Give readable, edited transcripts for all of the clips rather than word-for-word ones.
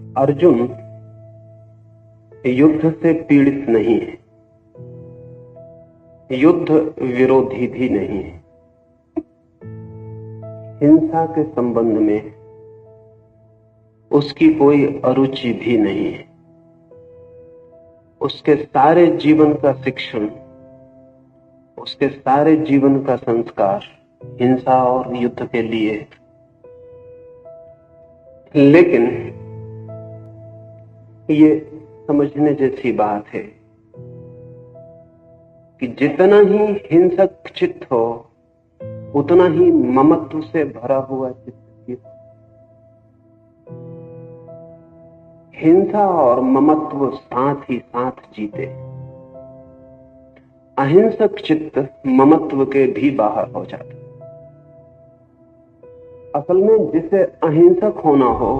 अर्जुन युद्ध से पीड़ित नहीं है, युद्ध विरोधी भी नहीं है। हिंसा के संबंध में उसकी कोई अरुचि भी नहीं है। उसके सारे जीवन का शिक्षण, उसके सारे जीवन का संस्कार हिंसा और युद्ध के लिए है। लेकिन ये समझने जैसी बात है कि जितना ही हिंसक चित्त हो उतना ही ममत्व से भरा हुआ चित्त भी हो। हिंसा और ममत्व साथ ही साथ जीते। अहिंसक चित्त ममत्व के भी बाहर हो जाता। असल में जिसे अहिंसक होना हो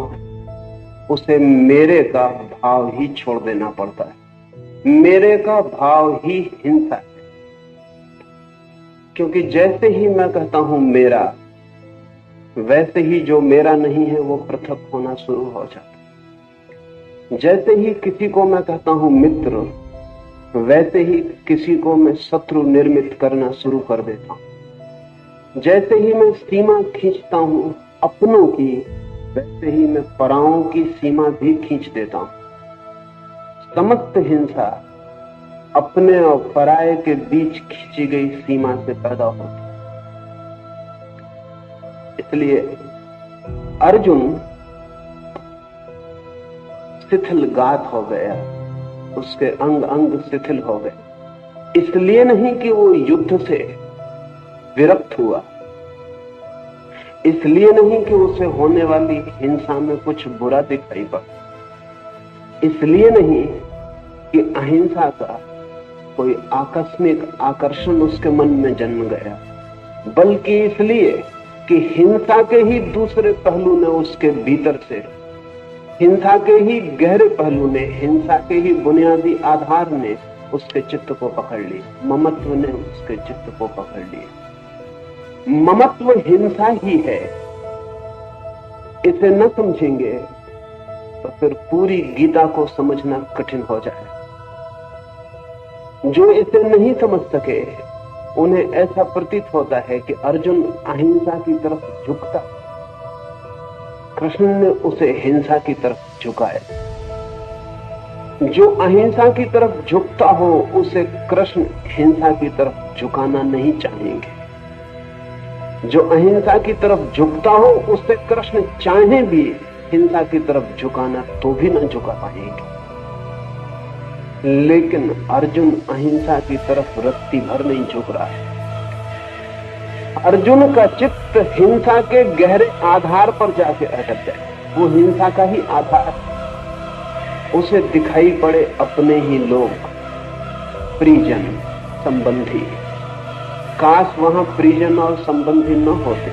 उसे मेरे का भाव ही छोड़ देना पड़ता है। मेरे का भाव ही हिंसा है, क्योंकि जैसे ही मैं कहता हूं मेरा, वैसे ही जो मेरा नहीं है वो पृथक होना शुरू हो जाता। जैसे ही किसी को मैं कहता हूं मित्र, वैसे ही किसी को मैं शत्रु निर्मित करना शुरू कर देता हूं। जैसे ही मैं सीमा खींचता हूं अपनों की, वैसे ही मैं पराओं की सीमा भी खींच देता हूं। समस्त हिंसा अपने और पराये के बीच खींची गई सीमा से पैदा होती। इसलिए अर्जुन शिथिलगात हो गया, उसके अंग अंग शिथिल हो गए। इसलिए नहीं कि वो युद्ध से विरक्त हुआ, इसलिए नहीं कि उसे होने वाली हिंसा में कुछ बुरा दिखाई पड़ा, इसलिए नहीं कि अहिंसा का कोई आकस्मिक आकर्षण उसके मन में जन्म गया, बल्कि इसलिए कि हिंसा के ही दूसरे पहलू ने उसके भीतर से, हिंसा के ही गहरे पहलू ने, हिंसा के ही बुनियादी आधार ने उसके चित्त को पकड़ लिया। ममत्व ने उसके चित्त को पकड़ लिया। ममत्व हिंसा ही है। इसे न समझेंगे तो फिर पूरी गीता को समझना कठिन हो जाए। जो इसे नहीं समझ सके उन्हें ऐसा प्रतीत होता है कि अर्जुन अहिंसा की तरफ झुकता, कृष्ण ने उसे हिंसा की तरफ झुकाया। जो अहिंसा की तरफ झुकता हो उसे कृष्ण हिंसा की तरफ झुकाना नहीं चाहेंगे। जो अहिंसा की तरफ झुकता हो उसे कृष्ण चाहे भी हिंसा की तरफ झुकाना तो भी न झुका पाएंगे। लेकिन अर्जुन अहिंसा की तरफ रत्ती भर नहीं झुक रहा है। अर्जुन का चित्त हिंसा के गहरे आधार पर जाके अटक जाए। वो हिंसा का ही आधार, उसे दिखाई पड़े अपने ही लोग, परिजन, संबंधी। काश वहां परिजन और संबंधी न होते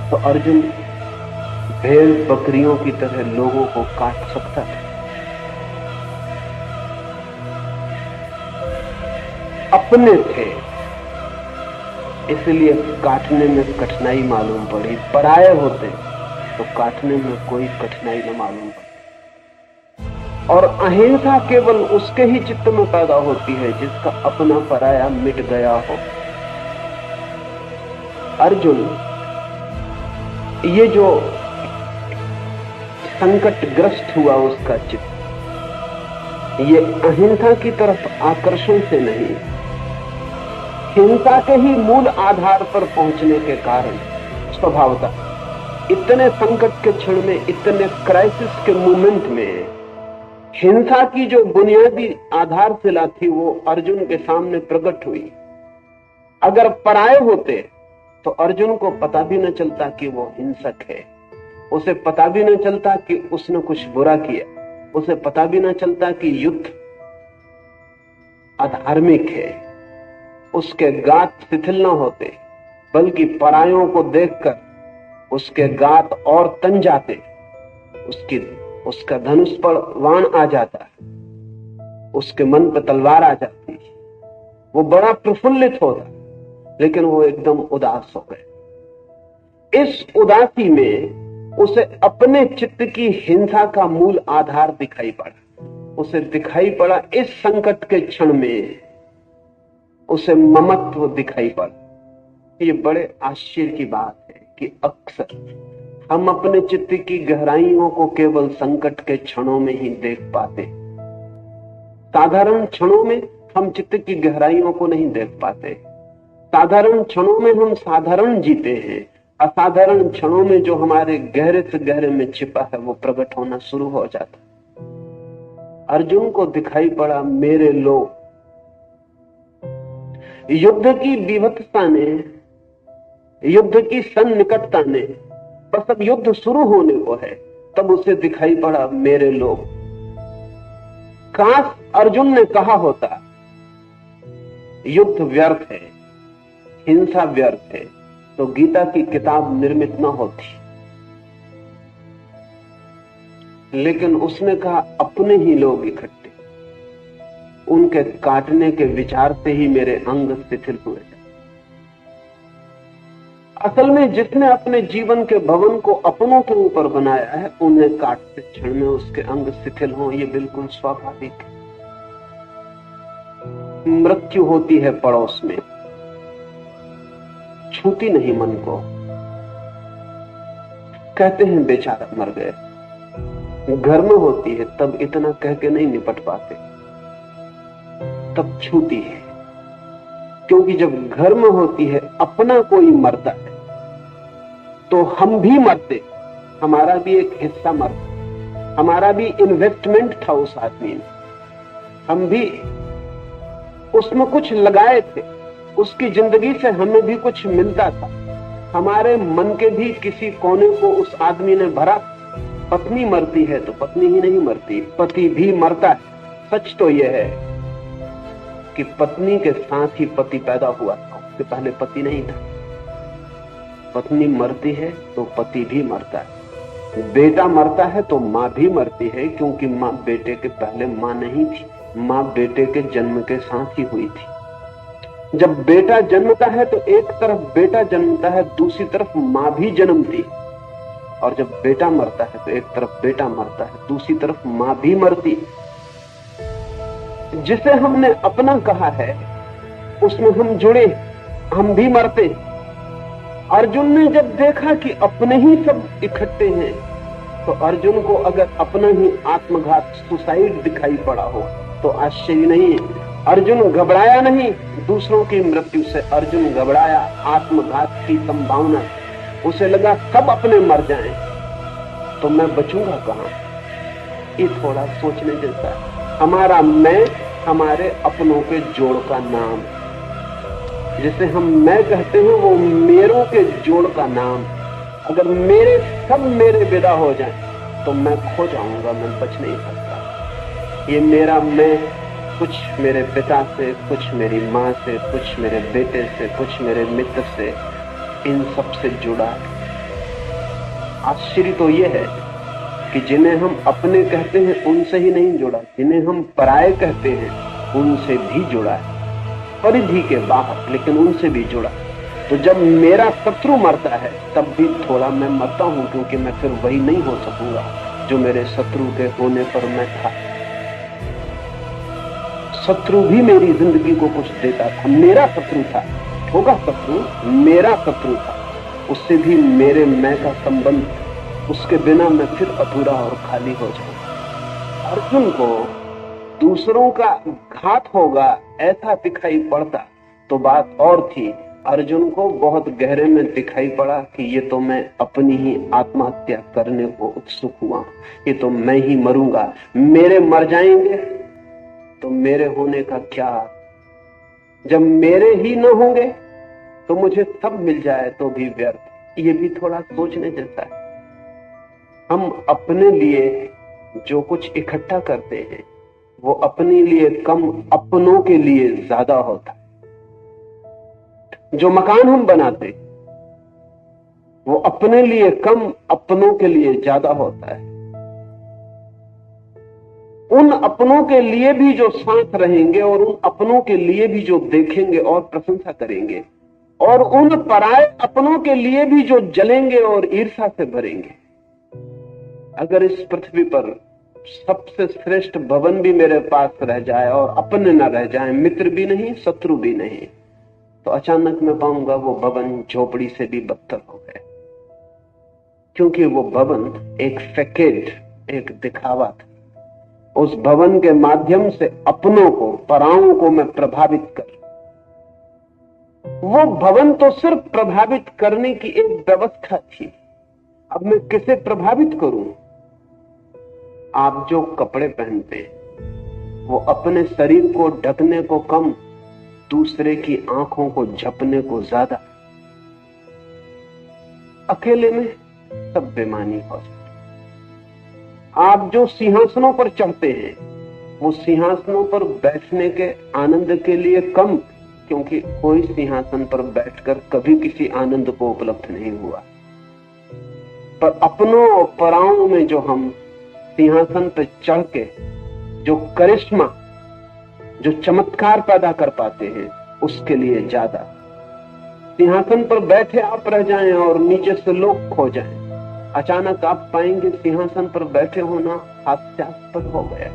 तो अर्जुन भेड़ बकरियों की तरह लोगों को काट सकता था। अपने थे इसलिए काटने में कठिनाई मालूम पड़ी। पराये होते तो काटने में कोई कठिनाई न मालूम पड़ी। और अहिंसा केवल उसके ही चित्त में पैदा होती है जिसका अपना पराया मिट गया हो। अर्जुन ये जो संकटग्रस्त हुआ उसका चित्त, ये अहिंसा की तरफ आकर्षण से नहीं, हिंसा के ही मूल आधार पर पहुंचने के कारण स्वभावतः इतने संकट के क्षण में, इतने क्राइसिस के मोमेंट में हिंसा की जो बुनियादी आधारशिला थी वो अर्जुन के सामने प्रकट हुई। अगर पराये होते तो अर्जुन को पता भी न चलता कि वो हिंसक है, उसे पता भी न चलता कि उसने कुछ बुरा किया, उसे पता भी न चलता कि युद्ध अधार्मिक है। उसके गात शिथिल न होते, बल्कि परायों को देखकर उसके गात और तन जाते, उसका धनुष पर वाण आ जाता, उसके मन पर तलवार आ जाती। वो बड़ा प्रफुल्लित होता, लेकिन वो एकदम उदास हो गए। इस उदासी में उसे अपने चित्त की हिंसा का मूल आधार दिखाई पड़ा। उसे दिखाई पड़ा इस संकट के क्षण में, उसे ममत्व दिखाई पड़ा। ये बड़े आश्चर्य की बात है कि अक्सर हम अपने चित्त की गहराइयों को केवल संकट के क्षणों में ही देख पाते। साधारण क्षणों में हम चित्त की गहराइयों को नहीं देख पाते। साधारण क्षणों में हम साधारण जीते हैं। असाधारण क्षणों में जो हमारे गहरे से गहरे में छिपा है वो प्रकट होना शुरू हो जाता। अर्जुन को दिखाई पड़ा मेरे लोग। युद्ध की विभत्सता ने, युद्ध की सन्निकटता ने, बस अब युद्ध शुरू होने को है, तब उसे दिखाई पड़ा मेरे लोग। काश अर्जुन ने कहा होता युद्ध व्यर्थ है, हिंसा व्यर्थ है, तो गीता की किताब निर्मित न होती। लेकिन उसने कहा अपने ही लोग इकट्ठे, उनके काटने के विचार से ही मेरे अंग शिथिल हुए। असल में जिसने अपने जीवन के भवन को अपनों के ऊपर बनाया है, उन्हें काटते क्षण में उसके अंग शिथिल हों, ये बिल्कुल स्वाभाविक है। मृत्यु होती है पड़ोस में, छूती नहीं मन को। कहते हैं बेचारा मर गए, घर में होती है तब इतना कह के नहीं निपट पाते, तब छूती है। क्योंकि जब घर में होती है अपना कोई मरता है तो हम भी मरते, हमारा भी एक हिस्सा मरता, हमारा भी इन्वेस्टमेंट था उस आदमी में, हम भी उसमें कुछ लगाए थे, उसकी जिंदगी से हमें भी कुछ मिलता था, हमारे मन के भी किसी कोने को उस आदमी ने भरा। पत्नी मरती है तो पत्नी ही नहीं मरती, पति भी मरता है। सच तो यह है कि पत्नी के साथ ही पति पैदा हुआ था, उसके पहले पति नहीं था। पत्नी मरती है तो पति भी मरता है, बेटा मरता है तो माँ भी मरती है, क्योंकि माँ बेटे के पहले माँ नहीं थी, माँ बेटे के जन्म के साथ ही हुई थी। जब बेटा जन्मता है तो एक तरफ बेटा जन्मता है, दूसरी तरफ माँ भी जन्मती, और जब बेटा मरता है तो एक तरफ बेटा मरता है, दूसरी तरफ माँ भी मरती। जिसे हमने अपना कहा है उसमें हम जुड़े, हम भी मरते। अर्जुन ने जब देखा कि अपने ही सब इकट्ठे हैं, तो अर्जुन को अगर अपना ही आत्मघात, सुसाइड दिखाई पड़ा हो तो आश्चर्य नहीं है। अर्जुन घबराया नहीं दूसरों की मृत्यु से, अर्जुन घबराया आत्मघात की संभावना। उसे लगा सब अपने मर जाएं तो मैं बचूंगा कहां। ये थोड़ा सोचने जैसा है। हमारा मैं हमारे अपनों के जोड़ का नाम, जिसे हम मैं कहते हैं वो मेरों के जोड़ का नाम। अगर मेरे सब मेरे विदा हो जाएं तो मैं खो जाऊंगा, मैं बच नहीं सकता। ये मेरा मैं कुछ मेरे पिता से, कुछ मेरी माँ से, कुछ मेरे बेटे से, कुछ मेरे मित्र से, इन सब से जुड़ा है। आश्चर्य तो यह है कि जिन्हें हम अपने कहते हैं उनसे ही नहीं जुड़ा, जिन्हें हम पराये कहते हैं उनसे भी जुड़ा है, परिधि के बाहर, लेकिन उनसे भी जुड़ा। तो जब मेरा शत्रु मरता है तब भी थोड़ा मैं मरता हूं, क्योंकि मैं फिर वही नहीं हो सकूंगा जो मेरे शत्रु के होने पर मैं था। शत्रु भी मेरी जिंदगी को कुछ देता था, मेरा शत्रु था, होगा शत्रु, मेरा शत्रु था, उससे भी मेरे मैं का संबंध, उसके बिना मैं फिर अधूरा और खाली हो जाऊंगा। अर्जुन को दूसरों का घात होगा ऐसा दिखाई पड़ता तो बात और थी। अर्जुन को बहुत गहरे में दिखाई पड़ा कि ये तो मैं अपनी ही आत्महत्या करने को उत्सुक हुआ, ये तो मैं ही मरूंगा, मेरे मर जाएंगे तो मेरे होने का क्या। जब मेरे ही न होंगे तो मुझे सब मिल जाए तो भी व्यर्थ। ये भी थोड़ा सोचने जैसा है। हम अपने लिए जो कुछ इकट्ठा करते हैं वो अपने लिए कम, अपनों के लिए ज्यादा होता है। जो मकान हम बनाते वो अपने लिए कम, अपनों के लिए ज्यादा होता है। उन अपनों के लिए भी जो साथ रहेंगे और उन अपनों के लिए भी जो देखेंगे और प्रशंसा करेंगे, और उन पराये अपनों के लिए भी जो जलेंगे और ईर्ष्या से भरेंगे। अगर इस पृथ्वी पर सबसे श्रेष्ठ भवन भी मेरे पास रह जाए और अपने न रह जाए, मित्र भी नहीं शत्रु भी नहीं, तो अचानक मैं पाऊंगा वो भवन झोपड़ी से भी बदतर हो गया। क्योंकि वो भवन एक फैकेड, एक दिखावा था। उस भवन के माध्यम से अपनों को, पराओं को मैं प्रभावित कर, वो भवन तो सिर्फ प्रभावित करने की एक व्यवस्था थी। अब मैं किसे प्रभावित करूं? आप जो कपड़े पहनते वो अपने शरीर को ढकने को कम, दूसरे की आंखों को झपने को ज्यादा। अकेले में सब बेमानी हो जाती। आप जो सिंहासनों पर चढ़ते हैं वो सिंहासनों पर बैठने के आनंद के लिए कम, क्योंकि कोई सिंहासन पर बैठकर कभी किसी आनंद को उपलब्ध नहीं हुआ। पर अपनों और पराओं में जो हम सिंहासन पर चढ़ के जो करिश्मा, जो चमत्कार पैदा कर पाते हैं, उसके लिए ज्यादा। सिंहासन पर बैठे आप रह जाएं और नीचे से लोग खो जाएं, अचानक आप पाएंगे सिंहासन पर बैठे होना हास्यास्पद हो गया।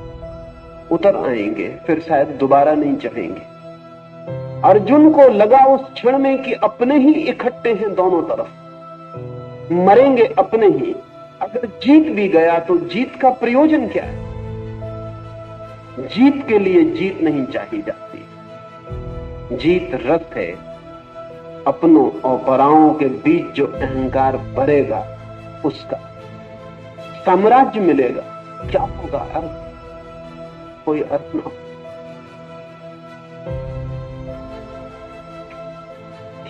उतर आएंगे, फिर शायद दोबारा नहीं चढ़ेंगे। अर्जुन को लगा उस क्षण में कि अपने ही इकट्ठे हैं दोनों तरफ, मरेंगे अपने ही। अगर जीत भी गया तो जीत का प्रयोजन क्या है? जीत के लिए जीत नहीं चाहिए जाती। जीत रस है। अपनों और पराओं के बीच जो अहंकार बढ़ेगा उसका साम्राज्य मिलेगा। क्या होगा? अर्थ, कोई अर्थ ना।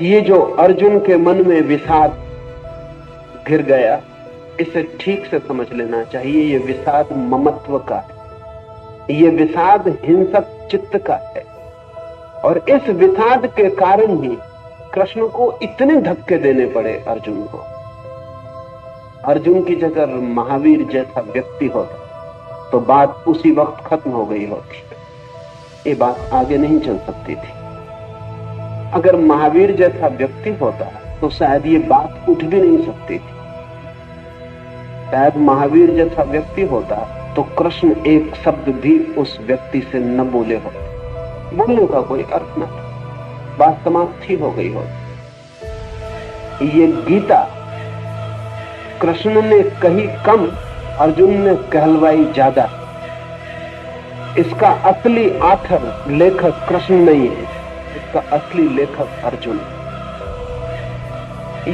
ये जो अर्जुन के मन में विषाद घिर गया, इसे ठीक से समझ लेना चाहिए। ये विषाद ममत्व का है, ये विषाद हिंसक चित्त का है। और इस विषाद के कारण ही कृष्ण को इतने धक्के देने पड़े अर्जुन को। अर्जुन की जगह महावीर जैसा व्यक्ति होता तो बात उसी वक्त खत्म हो गई होती, ये बात आगे नहीं चल सकती थी। अगर महावीर जैसा व्यक्ति होता तो शायद ये बात उठ भी नहीं सकती थी। शायद महावीर जैसा व्यक्ति होता तो कृष्ण एक शब्द भी उस व्यक्ति से न बोले होते, बोलने का कोई अर्थ न था, बात समाप्ति हो गई होती। ये गीता कृष्ण ने कही कम, अर्जुन ने कहलवाई ज्यादा। इसका असली आथर, लेखक कृष्ण नहीं है, इसका असली लेखक अर्जुन।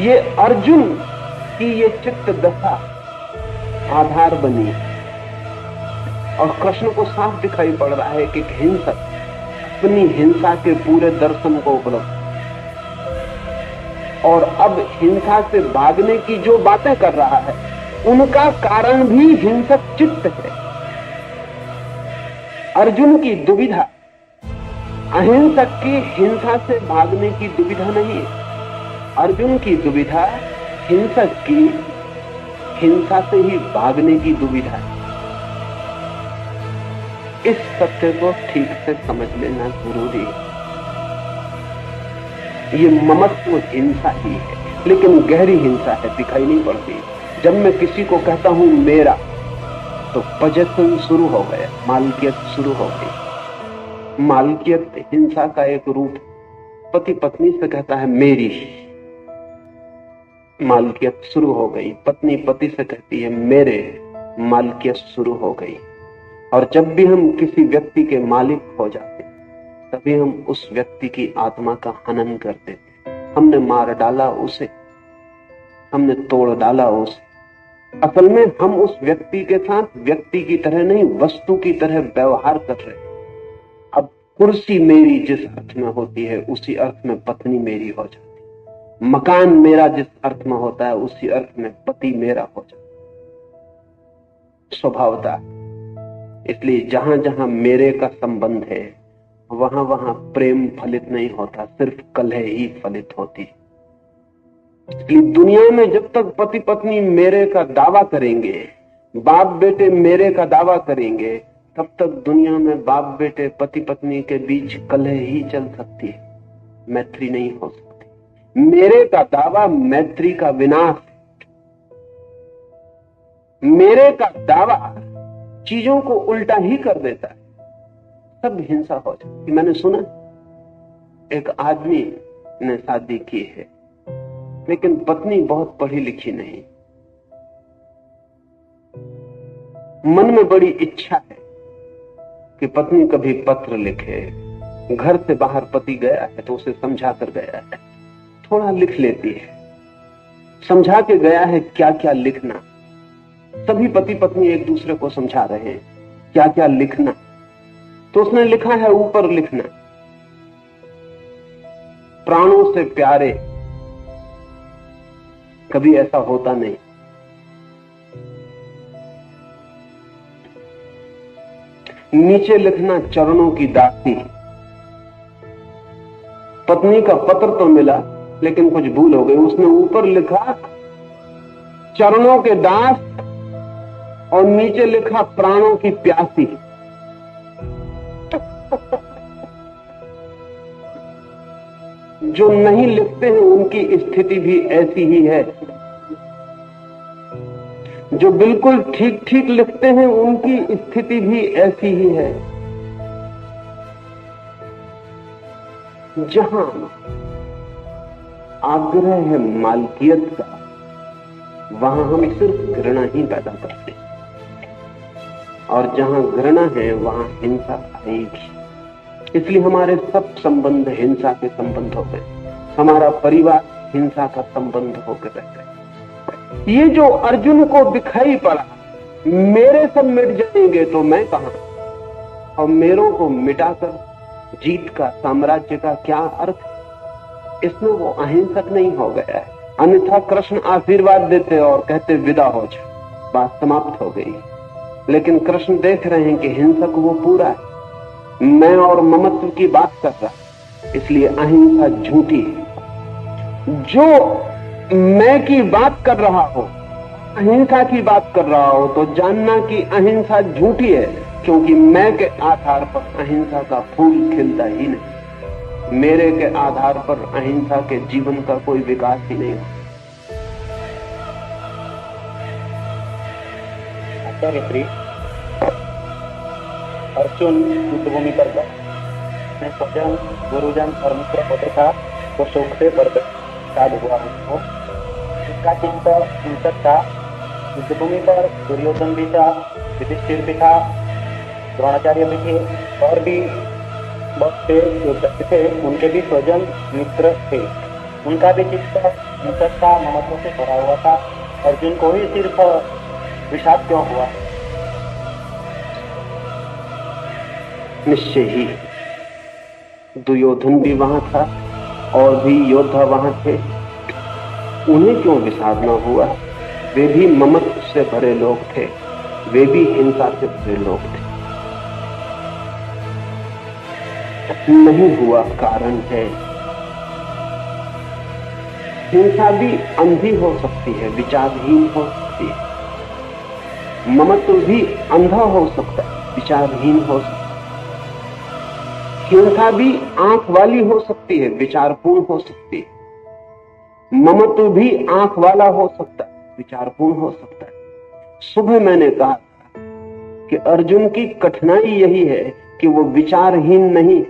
ये अर्जुन की ये चित्त दशा आधार बनी और कृष्ण को साफ दिखाई पड़ रहा है कि हिंसक अपनी हिंसा के पूरे दर्शन को उपलब्ध, और अब हिंसा से भागने की जो बातें कर रहा है उनका कारण भी हिंसक चित्त है। अर्जुन की दुविधा अहिंसक की हिंसा से भागने की दुविधा नहीं है। अर्जुन की दुविधा हिंसक की हिंसा से ही भागने की दुविधा है। इस सत्य को ठीक से समझ लेना जरूरी है। ये ममत्व हिंसा ही है, लेकिन गहरी हिंसा है, दिखाई नहीं पड़ती। जब मैं किसी को कहता हूं मेरा, तो पजेशन शुरू हो गया, मालकियत शुरू हो गई। मालकियत हिंसा का एक रूप। पति पत्नी से कहता है मेरी, मालकियत शुरू हो गई। पत्नी पति से कहती है मेरे, मालकियत शुरू हो गई। और जब भी हम किसी व्यक्ति के मालिक हो जाते तभी हम उस व्यक्ति की आत्मा का हनन कर देते। हमने मार डाला उसे, हमने तोड़ डाला उसे। असल में हम उस व्यक्ति के साथ व्यक्ति की तरह नहीं, वस्तु की तरह व्यवहार कर रहे हैं। अब कुर्सी मेरी जिस अर्थ में होती है उसी अर्थ में पत्नी मेरी हो जाती है। मकान मेरा जिस अर्थ में होता है उसी अर्थ में पति मेरा हो जाता है, स्वभावता। इसलिए जहां जहां मेरे का संबंध है वहां वहां प्रेम फलित नहीं होता, सिर्फ कलह ही फलित होती है। इसलिए दुनिया में जब तक पति पत्नी मेरे का दावा करेंगे, बाप बेटे मेरे का दावा करेंगे, तब तक दुनिया में बाप बेटे पति पत्नी के बीच कलह ही चल सकती है, मैत्री नहीं हो सकती। मेरे का दावा मैत्री का विनाश। मेरे का दावा चीजों को उल्टा ही कर देता है, सब हिंसा हो जाती। मैंने सुना एक आदमी ने शादी की है, लेकिन पत्नी बहुत पढ़ी लिखी नहीं। मन में बड़ी इच्छा है कि पत्नी कभी पत्र लिखे। घर से बाहर पति गया है तो उसे समझा कर गया है, थोड़ा लिख लेती है। समझा के गया है क्या क्या लिखना। सभी पति पत्नी एक दूसरे को समझा रहे हैं क्या क्या लिखना। तो उसने लिखा है, ऊपर लिखना, प्राणों से प्यारे। कभी ऐसा होता नहीं। नीचे लिखना, चरणों की दासी। पत्नी का पत्र तो मिला लेकिन कुछ भूल हो गई। उसने ऊपर लिखा चरणों के दास और नीचे लिखा प्राणों की प्यासी। जो नहीं लिखते हैं उनकी स्थिति भी ऐसी ही है। जो बिल्कुल ठीक ठीक लिखते हैं उनकी स्थिति भी ऐसी ही है। जहां आग्रह है मालकियत का, वहां हम सिर्फ घृणा ही पैदा करते हैं, और जहां घृणा है वहां हिंसा आएगी। इसलिए हमारे सब संबंध हिंसा के संबंध हो गए। हमारा परिवार हिंसा का संबंध होकर रह गया। ये जो अर्जुन को दिखाई पड़ा, मेरे सब मिट जाएंगे तो मैं कहां, और मेरों को मिटाकर जीत का, साम्राज्य का क्या अर्थ। इसमें वो अहिंसक नहीं हो गया है। अन्यथा कृष्ण आशीर्वाद देते और कहते विदा हो जा, बात समाप्त हो गई। लेकिन कृष्ण देख रहे हैं कि हिंसक वो पूरा है, मैं और ममत्व की बात कर रहा, इसलिए अहिंसा झूठी है। जो मैं की बात कर रहा हो, अहिंसा की बात कर रहा हो, तो जानना कि अहिंसा झूठी है, क्योंकि मैं के आधार पर अहिंसा का फूल खिलता ही नहीं। मेरे के आधार पर अहिंसा के जीवन का कोई विकास ही नहीं होता। आचार्य अर्जुन युद्धभूमि पर अपने स्वजन, गुरुजन और मित्र को देखा तो शोक से बर्बाद हुआ। उसको इसका चित्त हिंसक था। युद्धभूमि पर दुर्योधन भी था, युधिष्ठिर भी था, द्रोणाचार्य भी थे, और भी बहुत से योद्धा थे। उनके भी स्वजन मित्र थे। उनका भी चित्त हिंसक था, ममत्व से भरा हुआ था। अर्जुन को ही सिर्फ विषाद क्यों हुआ? निश्चय ही दुर्योधन भी वहां था और भी योद्धा वहां थे, उन्हें क्यों विषाद न हुआ? वे भी ममत्व से भरे लोग थे, वे भी हिंसा से भरे लोग थे। नहीं हुआ कारण है, हिंसा भी अंधी हो सकती है, विचारहीन हो सकती है। ममत्व भी अंधा हो सकता है, विचारहीन हो सकता है। हिंसा भी आंख वाली हो सकती है, विचारपूर्ण हो सकती है। ममत्व भी आंख वाला हो सकता है, विचारपूर्ण हो सकता है। सुबह मैंने कहा कि अर्जुन की कठिनाई यही है कि वो विचारहीन नहीं,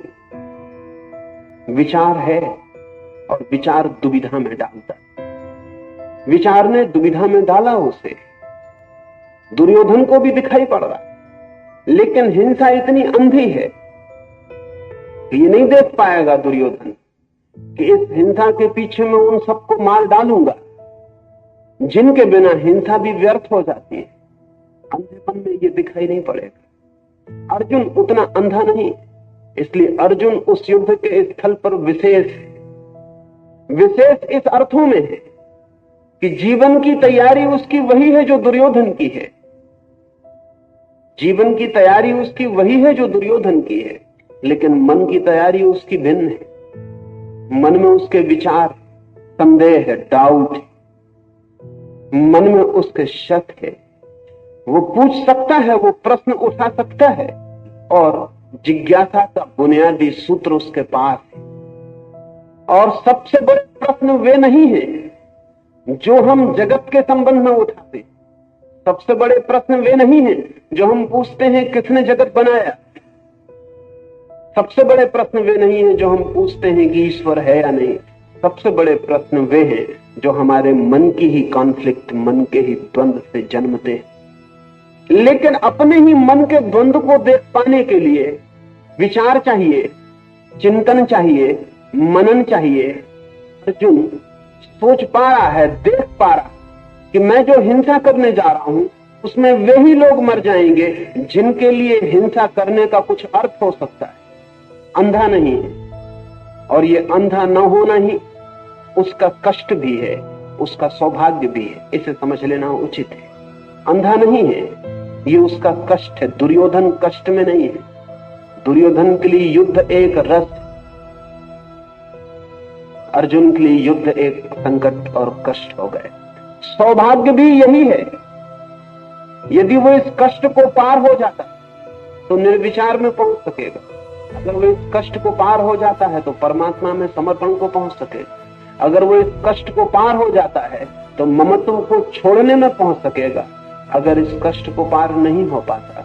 विचार है और विचार दुविधा में डालता है। विचार ने दुविधा में डाला उसे। दुर्योधन को भी दिखाई पड़ रहा, लेकिन हिंसा इतनी अंधी है ये नहीं देख पाएगा दुर्योधन कि इस हिंसा के पीछे मैं उन सबको मार डालूंगा जिनके बिना हिंसा भी व्यर्थ हो जाती है। अंधेपन में ये दिखाई नहीं पड़ेगा। अर्जुन उतना अंधा नहीं, इसलिए अर्जुन उस युद्ध के स्थल पर विशेष है। विशेष इस अर्थों में है कि जीवन की तैयारी उसकी वही है जो दुर्योधन की है। जीवन की तैयारी उसकी वही है जो दुर्योधन की है, लेकिन मन की तैयारी उसकी भिन्न है। मन में उसके विचार, संदेह है, डाउट है। मन में उसके शक है। वो पूछ सकता है, वो प्रश्न उठा सकता है, और जिज्ञासा का बुनियादी सूत्र उसके पास है। और सबसे बड़े प्रश्न वे नहीं है जो हम जगत के संबंध में उठाते। सबसे बड़े प्रश्न वे नहीं हैं जो हम पूछते हैं किसने जगत बनाया। सबसे बड़े प्रश्न वे नहीं हैं जो हम पूछते हैं कि ईश्वर है या नहीं। सबसे बड़े प्रश्न वे हैं जो हमारे मन की ही कॉन्फ्लिक्ट, मन के ही द्वंद्व से जन्मते हैं। लेकिन अपने ही मन के द्वंद्व को देख पाने के लिए विचार चाहिए, चिंतन चाहिए, मनन चाहिए। अर्जुन सोच पा रहा है, देख पा रहा कि मैं जो हिंसा करने जा रहा हूं उसमें वे ही लोग मर जाएंगे जिनके लिए हिंसा करने का कुछ अर्थ हो सकता है। अंधा नहीं है, और ये अंधा न होना ही उसका कष्ट भी है, उसका सौभाग्य भी है। इसे समझ लेना उचित है। अंधा नहीं है, ये उसका कष्ट है। दुर्योधन कष्ट में नहीं है। दुर्योधन के लिए युद्ध एक रस, अर्जुन के लिए युद्ध एक संकट और कष्ट हो गए। सौभाग्य भी यही है, यदि वो इस कष्ट को पार हो जाता तो निर्विचार में पहुंच सकेगा। अगर वो इस कष्ट को पार हो जाता है तो परमात्मा में समर्पण को पहुंच सकेगा। अगर वो इस कष्ट को पार हो जाता है तो ममत्व को छोड़ने में पहुंच सकेगा। अगर इस कष्ट को पार नहीं हो पाता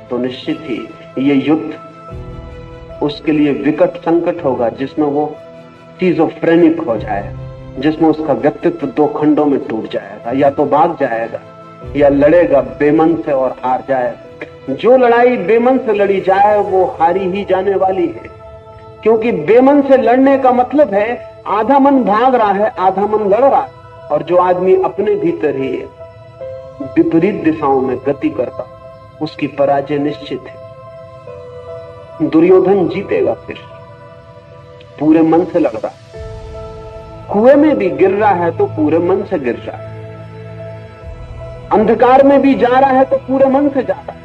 तो निश्चित ही ये युद्ध उसके लिए विकट संकट होगा, जिसमें वो स्किज़ोफ्रेनिक हो जाएगा, जिसमें उसका व्यक्तित्व दो खंडों में टूट जाएगा। या तो भाग जाएगा या लड़ेगा बेमन से और हार जाएगा। जो लड़ाई बेमन से लड़ी जाए वो हारी ही जाने वाली है, क्योंकि बेमन से लड़ने का मतलब है आधा मन भाग रहा है, आधा मन लड़ रहा है। और जो आदमी अपने भीतर ही विपरीत दिशाओं में गति करता उसकी पराजय निश्चित है। दुर्योधन जीतेगा, फिर पूरे मन से लड़ रहा है। कुएं में भी गिर रहा है तो पूरे मन से गिर रहा है। अंधकार में भी जा रहा है तो पूरे मन से जा रहा है।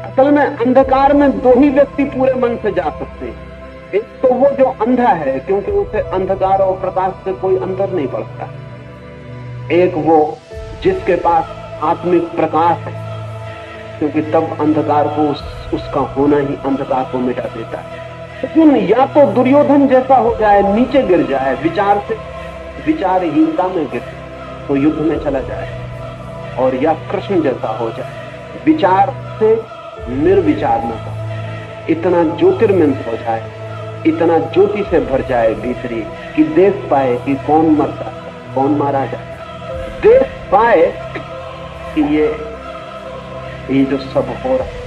असल में अंधकार में दो ही व्यक्ति पूरे मन से जा सकते हैं। एक तो वो जो अंधा है, क्योंकि उसे अंधकार और प्रकाश से कोई अंतर नहीं पड़ता। एक वो जिसके पास आत्मिक प्रकाश है, क्योंकि तब अंधकार को उसका होना ही अंधकार को मिटा देता है। लेकिन या तो दुर्योधन जैसा हो जाए, नीचे गिर जाए, विचार से विचारहीनता में गिर तो युद्ध में चला जाए, और या कृष्ण जैसा हो जाए, विचार से निर्विचार में हो, इतना ज्योतिर्मय हो जाए, इतना ज्योति से भर जाए भीतरी कि देख पाए कि कौन मरता है, कौन मारा जाता, देख पाए कि ये जो सब हो रहा है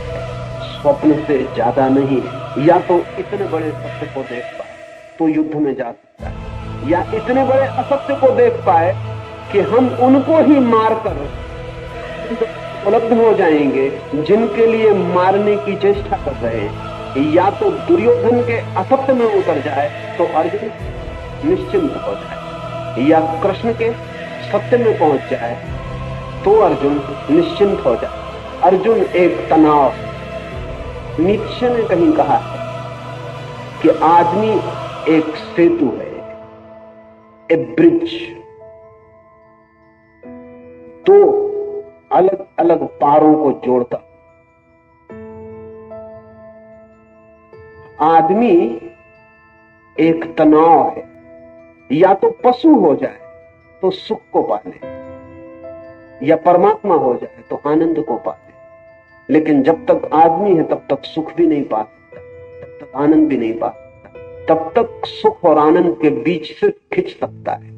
स्वप्न से ज्यादा नहीं है। या तो इतने बड़े सत्य को देख पाए तो युद्ध में जा सकता है, या इतने बड़े असत्य को देख पाए कि हम उनको ही मारकर उपलब्ध हो जाएंगे जिनके लिए मारने की चेष्टा कर रहे हैं। या तो दुर्योधन के असत्य में उतर जाए तो अर्जुन निश्चिंत हो जाए, या कृष्ण के सत्य में पहुंच जाए तो अर्जुन निश्चिंत हो जाए। अर्जुन एक तनाव, नीत्शे ने कहीं कहा है कि आदमी एक सेतु है, ए ब्रिज, दो अलग अलग पारों को जोड़ता। आदमी एक तनाव है, या तो पशु हो जाए तो सुख को पाले, या परमात्मा हो जाए तो आनंद को पाले। लेकिन जब तक आदमी है तब तक सुख भी नहीं पा सकता, तब तक आनंद भी नहीं पा सकता। तब तक सुख और आनंद के बीच से खिंच सकता है,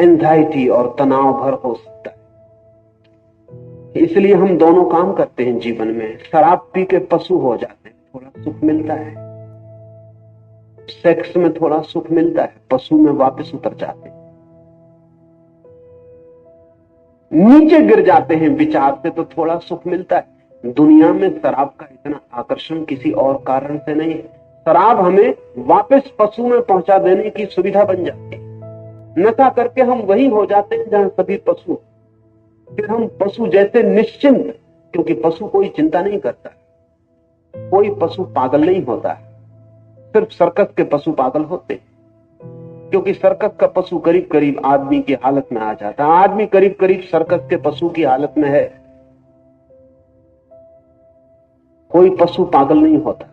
एंजाइटी और तनाव भर हो सकता है। इसलिए हम दोनों काम करते हैं जीवन में। शराब पी के पशु हो जाते हैं, थोड़ा सुख मिलता है, सेक्स में थोड़ा सुख मिलता है, पशु में वापस उतर जाते हैं, नीचे गिर जाते हैं विचार से तो थोड़ा सुख मिलता है। दुनिया में शराब का इतना आकर्षण किसी और कारण से नहीं है। शराब हमें वापस पशु में पहुंचा देने की सुविधा बन जाती है। नशा करके हम वही हो जाते हैं जहां सभी पशु, फिर हम पशु जैसे निश्चिंत, क्योंकि पशु कोई चिंता नहीं करता, कोई पशु पागल नहीं होता, सिर्फ सर्कस के पशु पागल होते, क्योंकि सर्कस का पशु करीब करीब आदमी की हालत में आ जाता है, आदमी करीब करीब सर्कस के पशु की हालत में है। कोई पशु पागल नहीं होता,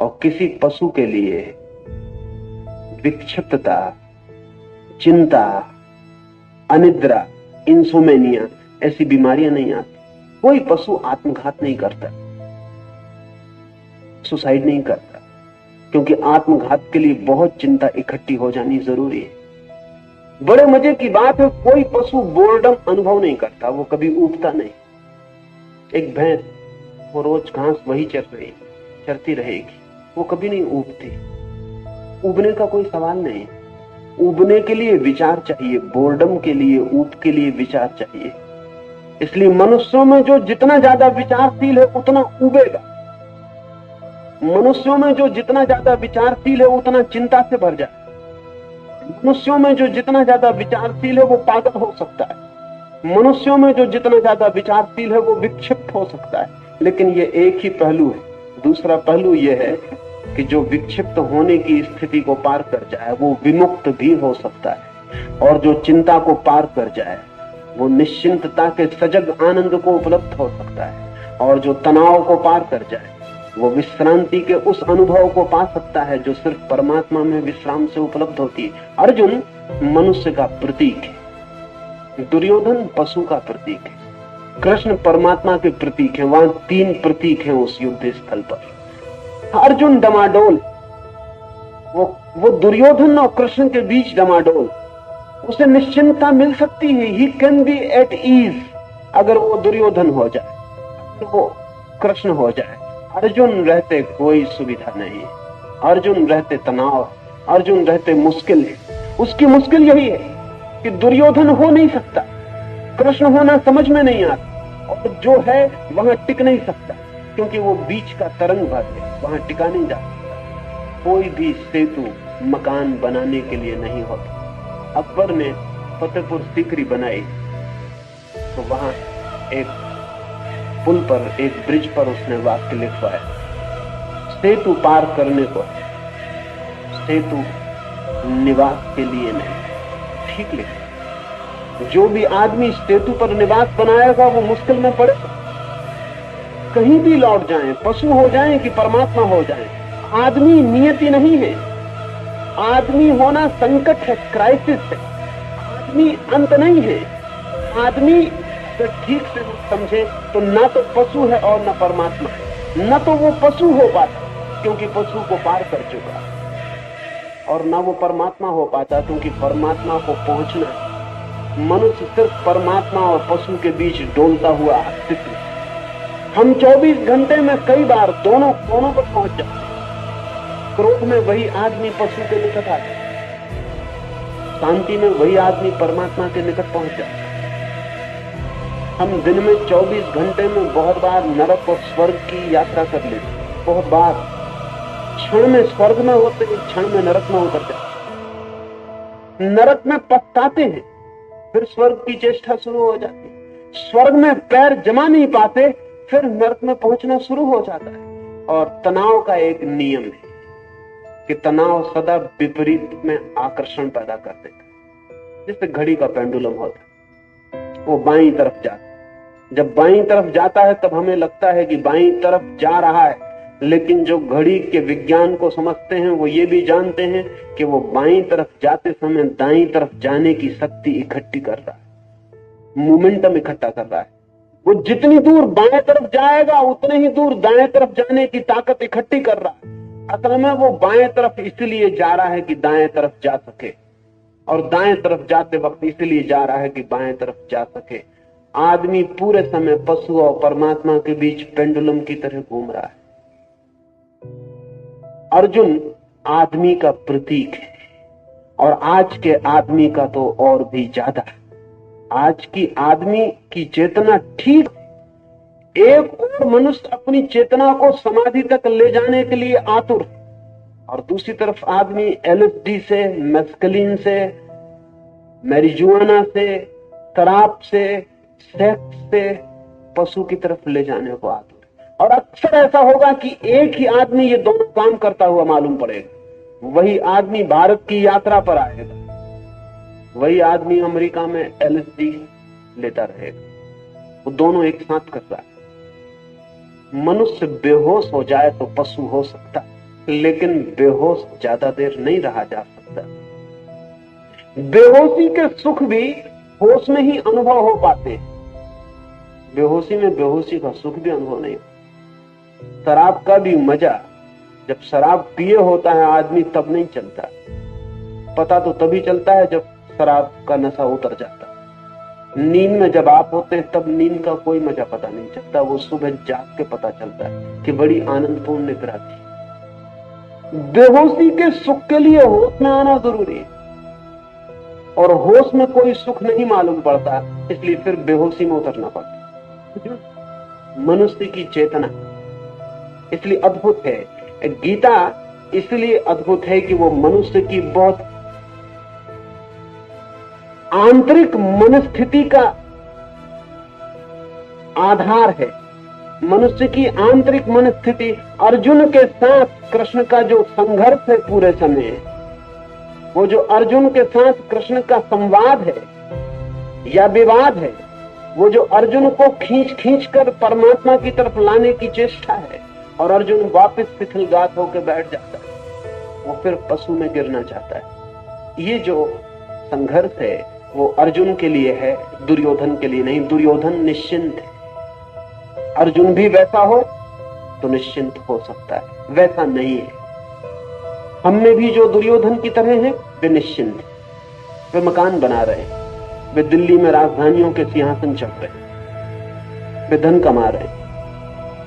और किसी पशु के लिए विक्षिप्तता, चिंता, अनिद्रा इंसोमेनिया, ऐसी बीमारियां नहीं आती। कोई पशु आत्मघात नहीं करता, सुसाइड नहीं करता, क्योंकि आत्मघात के लिए बहुत चिंता इकट्ठी हो जानी जरूरी है। बड़े मजे की बात है, कोई पशु बोर्डम अनुभव नहीं करता, वो कभी ऊबता नहीं। एक भैंस, वो रोज घास वही चरती रहेगी, वो कभी नहीं ऊबती। ऊबने का कोई सवाल नहीं। ऊबने के लिए विचार चाहिए, बोर्डम के लिए, ऊब के लिए विचार चाहिए। इसलिए मनुष्यों में जो जितना ज्यादा विचारशील है उतना ऊबेगा। मनुष्यों में जो जितना ज्यादा विचारशील है उतना चिंता से भर जाए। मनुष्यों में जो जितना ज्यादा विचारशील है वो पागल हो सकता है। मनुष्यों में जो जितना ज्यादा विचारशील है वो विक्षिप्त हो सकता है। लेकिन ये एक ही पहलू है। दूसरा पहलू ये है कि जो विक्षिप्त होने की स्थिति को पार कर जाए वो विमुक्त भी हो सकता है, और जो चिंता को पार कर जाए वो निश्चिंतता के सजग आनंद को उपलब्ध हो सकता है, और जो तनाव को पार कर जाए वो विश्रांति के उस अनुभव को पा सकता है जो सिर्फ परमात्मा में विश्राम से उपलब्ध होती है। अर्जुन मनुष्य का प्रतीक है, दुर्योधन पशु का प्रतीक है, कृष्ण परमात्मा के प्रतीक है। वहां 3 प्रतीक हैं उस युद्ध स्थल पर। अर्जुन डमाडोल, वो दुर्योधन और कृष्ण के बीच डमाडोल, उसे निश्चिंतता मिल सकती है। He can be at ease अगर वो दुर्योधन हो जाए, तो वो कृष्ण हो जाए। अर्जुन रहते कोई सुविधा नहीं, अर्जुन रहते तनाव, अर्जुन रहते मुश्किल है। उसकी मुश्किल यही है कि दुर्योधन हो नहीं सकता, कृष्ण होना समझ में नहीं आता, और जो है वहां टिक नहीं सकता, क्योंकि वो बीच का तरंग भर है, वहां टिका नहीं जा सकता। कोई भी सेतु मकान बनाने के लिए नहीं होता। अकबर ने फतेहपुर सीकरी बनाई तो वहां एक पुल पर, एक ब्रिज पर उसने वाक्य लिखवाया, सेतु पार करने को, सेतु निवास के लिए नहीं। ठीक लिखा। जो भी आदमी सेतु पर निवास बनाएगा वो मुश्किल में पड़ेगा। कहीं भी लौट जाएं, पशु हो जाएं कि परमात्मा हो जाएं, आदमी नियति नहीं है। आदमी होना संकट है, क्राइसिस है। आदमी अंत नहीं है। आदमी ठीक से समझे तो ना तो पशु है और न परमात्मा है। न तो वो पशु हो पाता क्योंकि पशु को पार कर चुका, और ना वो परमात्मा हो पाता क्योंकि परमात्मा को पहुंचना। मनुष्य सिर्फ परमात्मा और पशु के बीच डोलता हुआ अस्तित्व। हम 24 घंटे में कई बार दोनों कोनों पर पहुंच जाते। क्रोध में वही आदमी पशु के निकट आता, शांति में वही आदमी परमात्मा के निकट पहुंच जाता। हम दिन में 24 घंटे में बहुत बार नरक और स्वर्ग की यात्रा कर लेते। बहुत बार क्षण में स्वर्ग में होते हैं, क्षण में नरक में उतर जाते। नरक में पछताते हैं, फिर स्वर्ग की चेष्टा शुरू हो जाती है। स्वर्ग में पैर जमा नहीं पाते, फिर नरक में पहुंचना शुरू हो जाता है। और तनाव का एक नियम है कि तनाव सदा विपरीत में आकर्षण पैदा कर देता है। जैसे घड़ी का पेंडुलम होता है, वो बाईं तरफ जाता है। जब बाईं तरफ जाता है तब हमें लगता है कि बाईं तरफ जा रहा है, लेकिन जो घड़ी के विज्ञान को समझते हैं वो ये भी जानते हैं कि वो बाईं तरफ जाते समय दाईं तरफ जाने की शक्ति इकट्ठी कर रहा है, मोमेंटम इकट्ठा कर रहा है। वो जितनी दूर बाएं तरफ जाएगा उतने ही दूर दाएं तरफ जाने की ताकत इकट्ठी कर रहा है। असल में वो बाएं तरफ इसलिए जा रहा है कि दाएं तरफ जा सके, और दाएं तरफ जाते वक्त इसलिए जा रहा है कि बाएं तरफ जा सके। आदमी पूरे समय पशु और परमात्मा के बीच पेंडुलम की तरह घूम रहा है। अर्जुन आदमी का प्रतीक है, और आज के आदमी का तो और भी ज्यादा। आज की आदमी की चेतना ठीक, एक और मनुष्य अपनी चेतना को समाधि तक ले जाने के लिए आतुर, और दूसरी तरफ आदमी LSD से, मैस्कलिन से, मैरिजुआना से, शराब से, सेक्स से पशु की तरफ ले जाने को आतुर है। और अक्सर ऐसा होगा कि एक ही आदमी ये दोनों काम करता हुआ मालूम पड़ेगा। वही आदमी भारत की यात्रा पर आएगा, वही आदमी अमेरिका में LSD लेता रहेगा। वो दोनों एक साथ कर रहा है। मनुष्य बेहोश हो जाए तो पशु हो सकता, लेकिन बेहोश ज्यादा देर नहीं रहा जा सकता। बेहोशी के सुख भी होश में ही अनुभव हो पाते हैं। बेहोशी में बेहोशी का सुख भी अनुभव नहीं होता। शराब का भी मजा जब शराब पिए होता है आदमी तब नहीं चलता, पता तो तभी चलता है जब शराब का नशा उतर जाता। नींद में जब आप होते हैं तब नींद का कोई मजा पता नहीं चलता, वो सुबह जाग के पता चलता है कि बड़ी आनंदपूर्ण निद्रा थी। बेहोशी के सुख के लिए होश में आना जरूरी है, और होश में कोई सुख नहीं मालूम पड़ता, इसलिए फिर बेहोशी में उतरना पड़ता। मनुष्य की चेतना इसलिए अद्भुत है, गीता इसलिए अद्भुत है कि वो मनुष्य की बहुत आंतरिक मनस्थिति का आधार है। मनुष्य की आंतरिक मनस्थिति, अर्जुन के साथ कृष्ण का जो संघर्ष है पूरे समय, वो जो अर्जुन के साथ कृष्ण का संवाद है या विवाद है, वो जो अर्जुन को खींच खींच कर परमात्मा की तरफ लाने की चेष्टा है, और अर्जुन वापस पिछलगात होकर बैठ जाता है, वो फिर पशु में गिरना चाहता है। ये जो संघर्ष है वो अर्जुन के लिए है, दुर्योधन के लिए नहीं। दुर्योधन निश्चिंत है, अर्जुन भी वैसा हो तो निश्चिंत हो सकता है, वैसा नहीं है। हम में भी जो दुर्योधन की तरह हैं वे निश्चिंत हैं, वे मकान बना रहे हैं, वे दिल्ली में राजधानियों के सिंहासन चढ़ रहे हैं, वे धन कमा रहे हैं।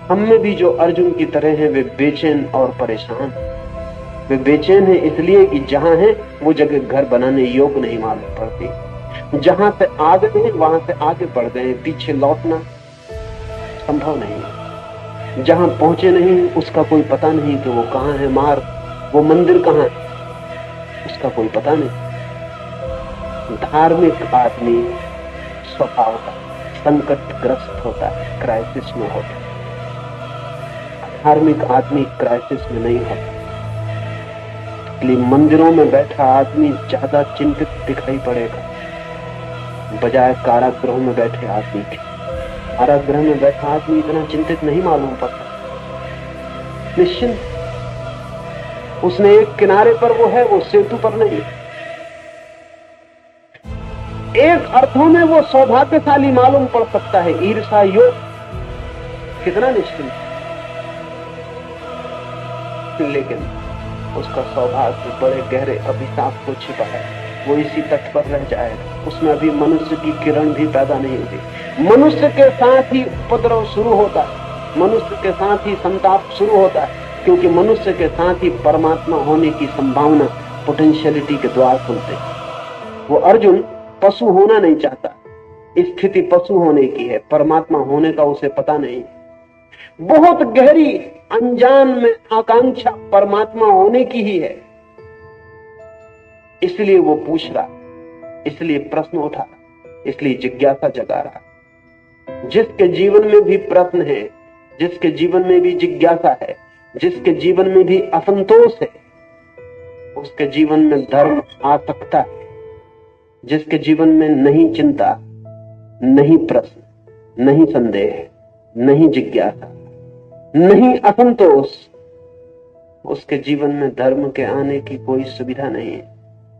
हम में भी जो अर्जुन की तरह हैं वे बेचैन और परेशान हैं। वे बेचैन हैं इसलिए कि जहां हैं वो जगह घर बनाने योग्य नहीं मालूम पड़ती। जहां से आ गए हैं वहां से आगे बढ़ गए, पीछे लौटना संभव नहीं है। जहां पहुंचे नहीं उसका कोई पता नहीं कि वो कहां है, मार्ग, वो मंदिर कहां है, उसका कोई पता नहीं। धार्मिक आदमी स्वभाव का संकटग्रस्त होता है, क्राइसिस में होता है। धार्मिक आदमी क्राइसिस में नहीं होता। इसलिए मंदिरों में बैठा आदमी ज्यादा चिंतित दिखाई पड़ेगा बजाय कारागृह में बैठे आदमी के। कारागृह में बैठा आदमी इतना चिंतित नहीं मालूम पड़ता, निश्चिंत। उसने एक किनारे पर वो है, वो सेतु पर नहीं। एक अर्थों में वो सौभाग्यशाली मालूम पड़ सकता है, ईर्षा योग, कितना निश्चिंत, लेकिन उसका सौभाग्य बड़े गहरे अभिशाप को छिपा है। वो इसी तट पर रह जाएगा, उसमें अभी मनुष्य की किरण भी पैदा नहीं होगी। मनुष्य के साथ ही उपद्रव शुरू होता है, मनुष्य के साथ ही संताप शुरू होता है, क्योंकि मनुष्य के साथ ही परमात्मा होने की संभावना, पोटेंशियलिटी के द्वार खुलते हैं। वो अर्जुन पशु होना नहीं चाहता, स्थिति पशु होने की है, परमात्मा होने का उसे पता नहीं। बहुत गहरी अनजान में आकांक्षा परमात्मा होने की ही है, इसलिए वो पूछ रहा, इसलिए प्रश्न उठा रहा, इसलिए जिज्ञासा जगा रहा। जिसके जीवन में भी प्रश्न है, जिसके जीवन में भी जिज्ञासा है, जिसके जीवन में भी असंतोष है, उसके जीवन में धर्म आ सकता है। जिसके जीवन में नहीं चिंता, नहीं प्रश्न, नहीं संदेह, नहीं जिज्ञासा, नहीं असंतोष, उसके जीवन में धर्म के आने की कोई सुविधा नहीं है।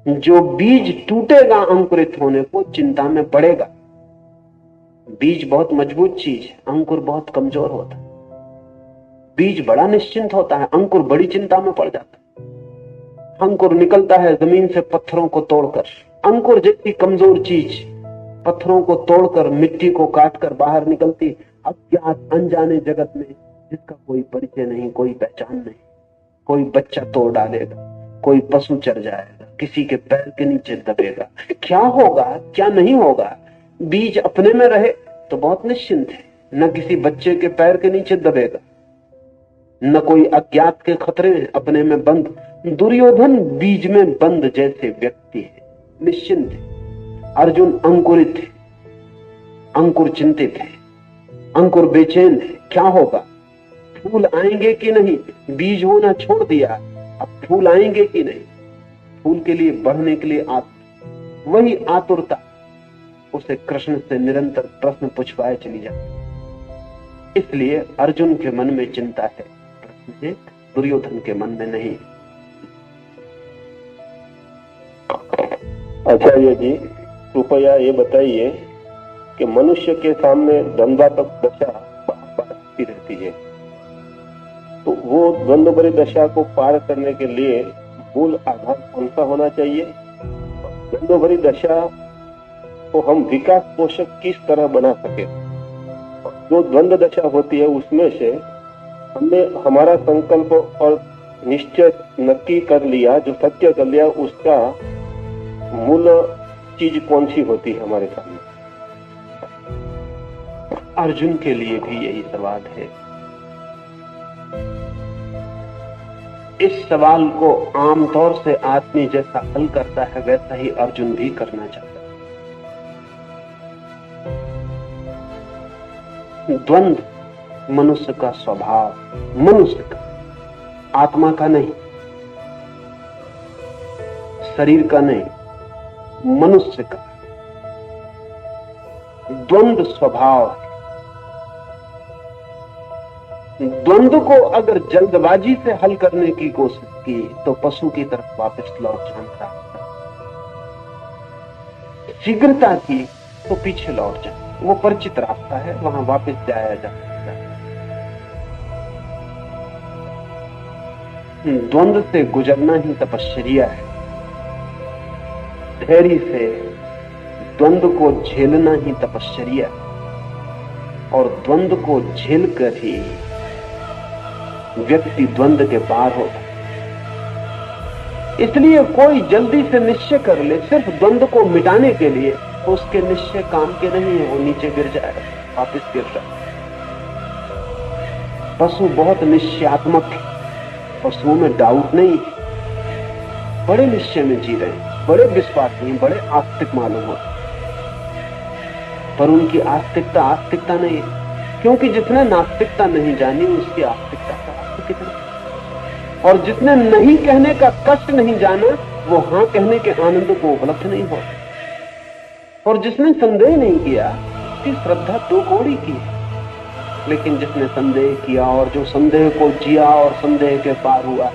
जो बीज टूटेगा अंकुरित होने को, चिंता में पड़ेगा। बीज बहुत मजबूत चीज है, अंकुर बहुत कमजोर होता है। बीज बड़ा निश्चिंत होता है, अंकुर बड़ी चिंता में पड़ जाता है। अंकुर निकलता है जमीन से पत्थरों को तोड़कर। अंकुर जैसी कमजोर चीज पत्थरों को तोड़कर, मिट्टी को काटकर बाहर निकलती अज्ञात अनजाने जगत में, जिसका कोई परिचय नहीं, कोई पहचान नहीं। कोई बच्चा तोड़ डालेगा, कोई पशु चर जाएगा, किसी के पैर के नीचे दबेगा। क्या होगा क्या नहीं होगा, बीज अपने में रहे तो बहुत निश्चिंत है, न किसी बच्चे के पैर के नीचे दबेगा, न कोई अज्ञात के खतरे हैं, अपने में बंद। दुर्योधन बीज में बंद जैसे व्यक्ति है, निश्चिंत है। अर्जुन अंकुरित है, अंकुर चिंतित है, अंकुर बेचैन है। क्या होगा, फूल आएंगे कि नहीं? बीज होना छोड़ दिया, अब फूल आएंगे कि नहीं? फूल के लिए बढ़ने के लिए आतुर, वही आतुरता उसे कृष्ण से निरंतर प्रश्न पूछवाए चली जाती। इसलिए अर्जुन के मन में चिंता है, प्रश्न है, दुर्योधन के मन में नहीं। आचार्य जी, कृपया ये बताइए कि मनुष्य के सामने द्वंद्वात्मक दशा बार रहती है, तो वो द्वंद्व भरी दशा को पार करने के लिए मूल आधार कौन सा होना चाहिए? द्वंद्व भरी दशा को हम विकास पोषक किस तरह बना सके? जो द्वंद्व दशा होती है उसमें से हमने हमारा संकल्प और निश्चय नक्की कर लिया, जो सत्य कर लिया, उसका मूल चीज कौन सी होती है हमारे सामने? अर्जुन के लिए भी यही सवाल है। इस सवाल को आमतौर से आदमी जैसा हल करता है वैसा ही अर्जुन भी करना चाहता है। द्वंद्व मनुष्य का स्वभाव, मनुष्य का, आत्मा का नहीं, शरीर का नहीं, मनुष्य का द्वंद्व स्वभाव। द्वंद्व को अगर जल्दबाजी से हल करने की कोशिश की तो पशु की तरफ वापस लौट जाता है, शीघ्रता की तो पीछे लौट जाए। वो परिचित रास्ता है, वहां वापस जाया जा सकता है। द्वंद्व से गुजरना ही तपश्चर्या है। धैर्य से द्वंद्व को झेलना ही तपश्चर्या है, और द्वंद्व को झेलकर ही व्यक्ति द्वंद्व के पार होता है। इसलिए कोई जल्दी से निश्चय कर ले सिर्फ द्वंद्व को मिटाने के लिए, तो उसके निश्चय काम के नहीं है, वो नीचे गिर जाएगा, वापस गिर जाएगा। पशु बहुत निश्चयात्मक है, पशुओं में डाउट नहीं है, बड़े निश्चय में जी रहे हैं, बड़े विश्वासी हैं, बड़े आस्तिक मालूम होते, पर उनकी आस्तिकता नहीं है, क्योंकि जिसने नास्तिकता नहीं जानी उसकी आस्तिकता का अर्थ कितना। और जिसने नहीं कहने का कष्ट नहीं जाना वो हाँ कहने के आनंद को उपलब्ध नहीं हो। और जिसने संदेह नहीं किया उसकी श्रद्धा दो कौड़ी की है। लेकिन जिसने संदेह किया और जो संदेह को जिया और संदेह के पार हुआ,